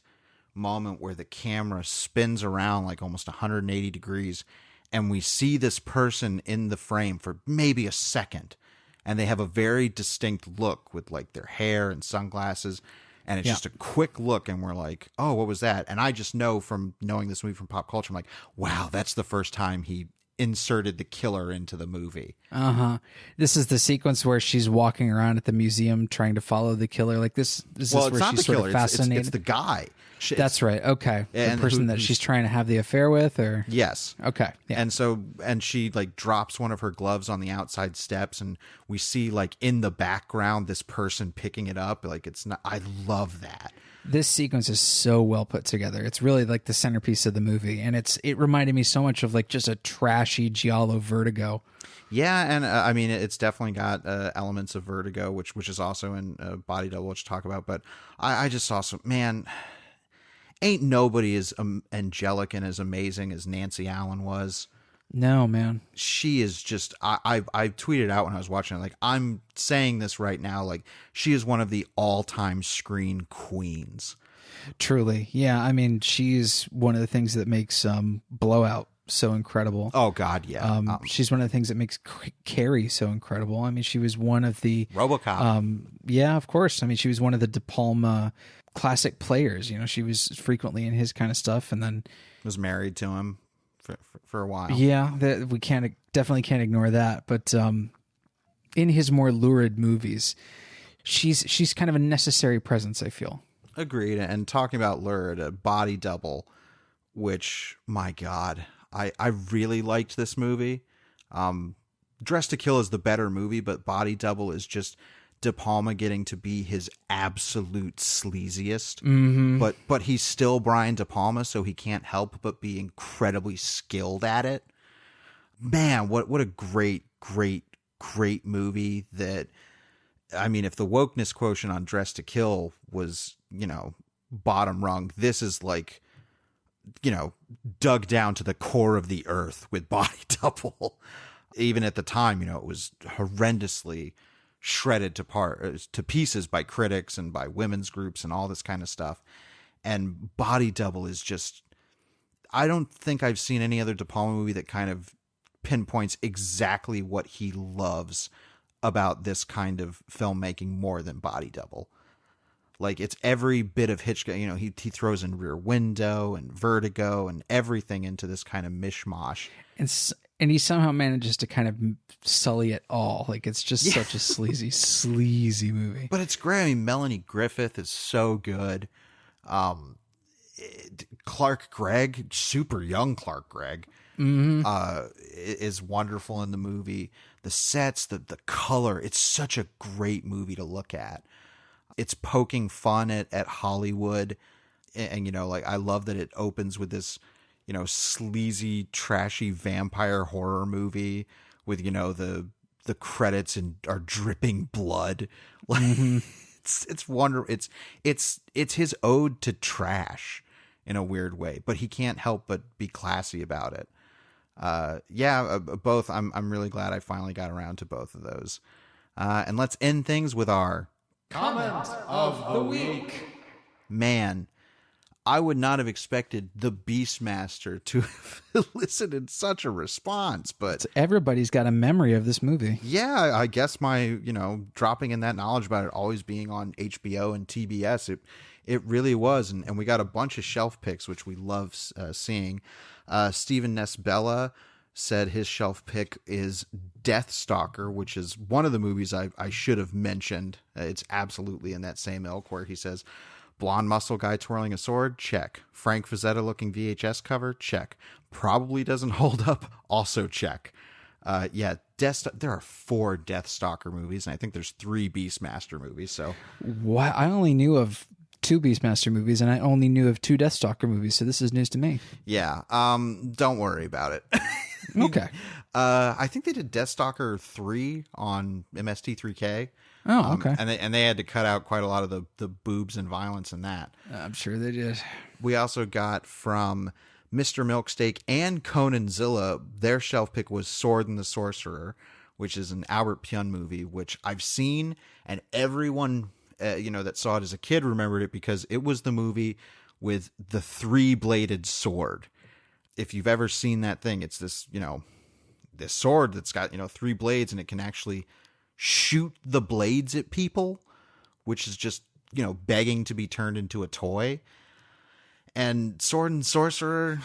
moment where the camera spins around like almost 180 degrees and we see this person in the frame for maybe a second and they have a very distinct look with like their hair and sunglasses and it's just a quick look and we're like, oh, what was that? And I just know from knowing this movie from pop culture, I'm like, wow, that's the first time he inserted the killer into the movie. This is the sequence where she's walking around at the museum trying to follow the killer. Like this is well, where it's not she's the sort killer. of fascinated. It's the guy. That's right. Okay. The person that she's trying to have the affair with, or yes. Okay. Yeah. And she like drops one of her gloves on the outside steps, and we see like in the background this person picking it up. Like it's not. I love that. This sequence is so well put together. It's really like the centerpiece of the movie, and it reminded me so much of like just a trashy Giallo Vertigo. Yeah, and I mean it's definitely got elements of Vertigo, which is also in Body Double, which we'll talk about. But I just saw some man. Ain't nobody as angelic and as amazing as Nancy Allen was. No, man. She is just, I tweeted out when I was watching it, like, I'm saying this right now, like, she is one of the all-time screen queens. Truly. Yeah, I mean, she's one of the things that makes Blowout so incredible. Oh, God, yeah. She's one of the things that makes Carrie so incredible. I mean, she was one of the... RoboCop. Yeah, of course. I mean, she was one of the De Palma classic players. You know, she was frequently in his kind of stuff, and then... was married to him for a while. Yeah, we definitely can't ignore that. But in his more lurid movies, she's kind of a necessary presence, I feel. Agreed. And talking about lurid, a Body Double, which, my God, I really liked this movie. Dressed to Kill is the better movie, but Body Double is just De Palma getting to be his absolute sleaziest. Mm-hmm. But he's still Brian De Palma, so he can't help but be incredibly skilled at it. Man, what a great movie. That, I mean, if the wokeness quotient on Dressed to Kill was, bottom rung, this is like, dug down to the core of the earth with Body Double. Even at the time, it was horrendously shredded to pieces by critics and by women's groups and all this kind of stuff. And Body Double is just, I don't think I've seen any other De Palma movie that kind of pinpoints exactly what he loves about this kind of filmmaking more than Body Double. Like, it's every bit of Hitchcock. You know, he throws in Rear Window and Vertigo and everything into this kind of mishmash. And he somehow manages to kind of sully it all. Like, it's just such a sleazy movie. But it's great. I mean, Melanie Griffith is so good. Clark Gregg, super young Clark Gregg, is wonderful in the movie. The sets, the color, it's such a great movie to look at. It's poking fun at Hollywood. And, you know, like, I love that it opens with this, you know, sleazy, trashy vampire horror movie with, you know, the credits are dripping blood. Like, it's wonderful. It's his ode to trash in a weird way, but he can't help but be classy about it. Both. I'm really glad I finally got around to both of those. And let's end things with our Comment of the Week. Man, I would not have expected the Beastmaster to have elicited such a response, but everybody's got a memory of this movie. Yeah, I guess my, you know, dropping in that knowledge about it always being on HBO and TBS, it really was. And we got a bunch of shelf picks, which we love seeing. Stephen Nesbella said his shelf pick is Deathstalker, which is one of the movies I should have mentioned. It's absolutely in that same ilk, where he says, blonde muscle guy twirling a sword, check. Frank Frazetta looking VHS cover, check. Probably doesn't hold up, also check. There are 4 Deathstalker movies, and I think there's 3 Beastmaster movies. So, what? I only knew of 2 Beastmaster movies, and I only knew of 2 Deathstalker movies, so this is news to me. Yeah, don't worry about it. Okay. I think they did Deathstalker 3 on MST3K. Oh, okay. And they had to cut out quite a lot of the boobs and violence in that. I'm sure they did. We also got from Mr. Milksteak and Conanzilla, their shelf pick was Sword and the Sorcerer, which is an Albert Pyun movie, which I've seen, and everyone that saw it as a kid remembered it because it was the movie with the 3-bladed sword. If you've ever seen that thing, it's this, this sword that's got, 3 blades, and it can actually shoot the blades at people, which is just, begging to be turned into a toy. And Sword and Sorcerer,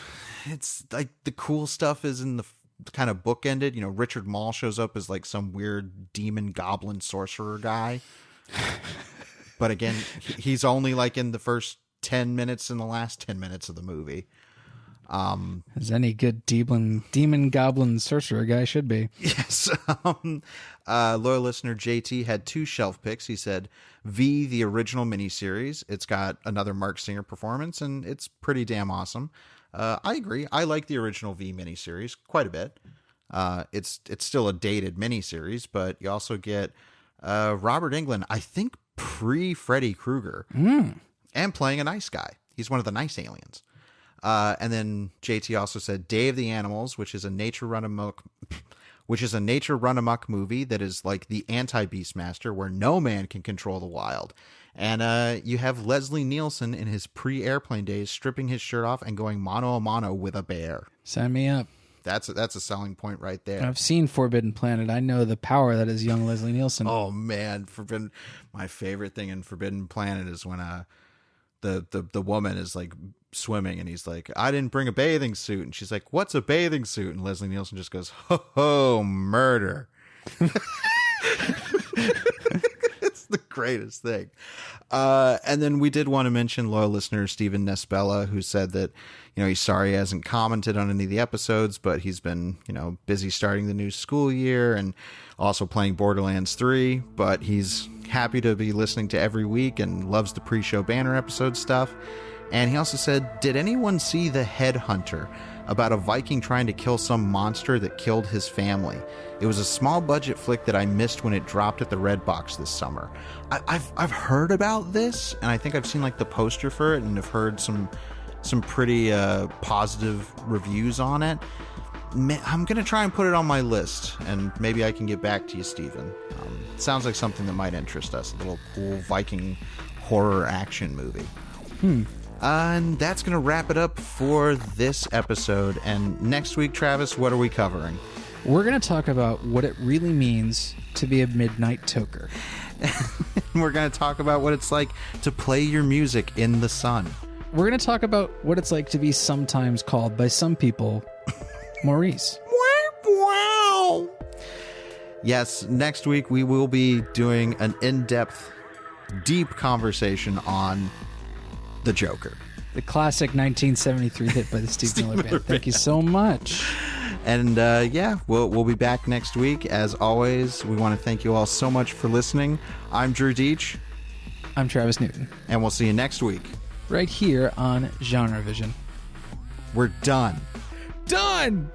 it's like the cool stuff is in the kind of bookended. Richard Mall shows up as like some weird demon goblin sorcerer guy. But again, he's only like in the first 10 minutes and the last 10 minutes of the movie. As any good demon goblin sorcerer guy should be. Yes. Loyal listener JT had 2 shelf picks. He said V, the original miniseries. It's got another Mark Singer performance, and it's pretty damn awesome. I agree. I like the original V miniseries quite a bit. It's still a dated miniseries, but you also get Robert Englund, I think pre-Freddy Krueger, and playing a nice guy. He's one of the nice aliens. And then JT also said Day of the Animals, which is a nature run amok movie that is like the anti-Beastmaster, where no man can control the wild. And you have Leslie Nielsen in his pre-Airplane days stripping his shirt off and going mano a mano with a bear. Sign me up. That's a selling point right there. I've seen Forbidden Planet. I know the power that is young Leslie Nielsen. Oh man, my favorite thing in Forbidden Planet is when the woman is like swimming and he's like, I didn't bring a bathing suit, and she's like, what's a bathing suit? And Leslie Nielsen just goes, ho ho, murder. It's the greatest thing. And then we did want to mention loyal listener Stephen Nesbella, who said that he's sorry he hasn't commented on any of the episodes, but he's been busy starting the new school year and also playing Borderlands 3, but he's happy to be listening to every week and loves the pre-show banner episode stuff. And he also said, did anyone see The Headhunter, about a Viking trying to kill some monster that killed his family? It was a small budget flick that I missed when it dropped at the Red Box this summer. I've heard about this, and I think I've seen like the poster for it, and have heard some pretty positive reviews on it. I'm going to try and put it on my list, and maybe I can get back to you, Steven. It sounds like something that might interest us, a little cool Viking horror action movie. And that's going to wrap it up for this episode. And next week, Travis, what are we covering? We're going to talk about what it really means to be a midnight toker. We're going to talk about what it's like to play your music in the sun. We're going to talk about what it's like to be sometimes called by some people Maurice. Wow. Yes, next week we will be doing an in-depth, deep conversation on the Joker. The classic 1973 hit by the Steve Miller Band. Thank you so much. And we'll be back next week. As always, we want to thank you all so much for listening. I'm Drew Deach. I'm Travis Newton. And we'll see you next week. Right here on Genre Vision. We're done. Done!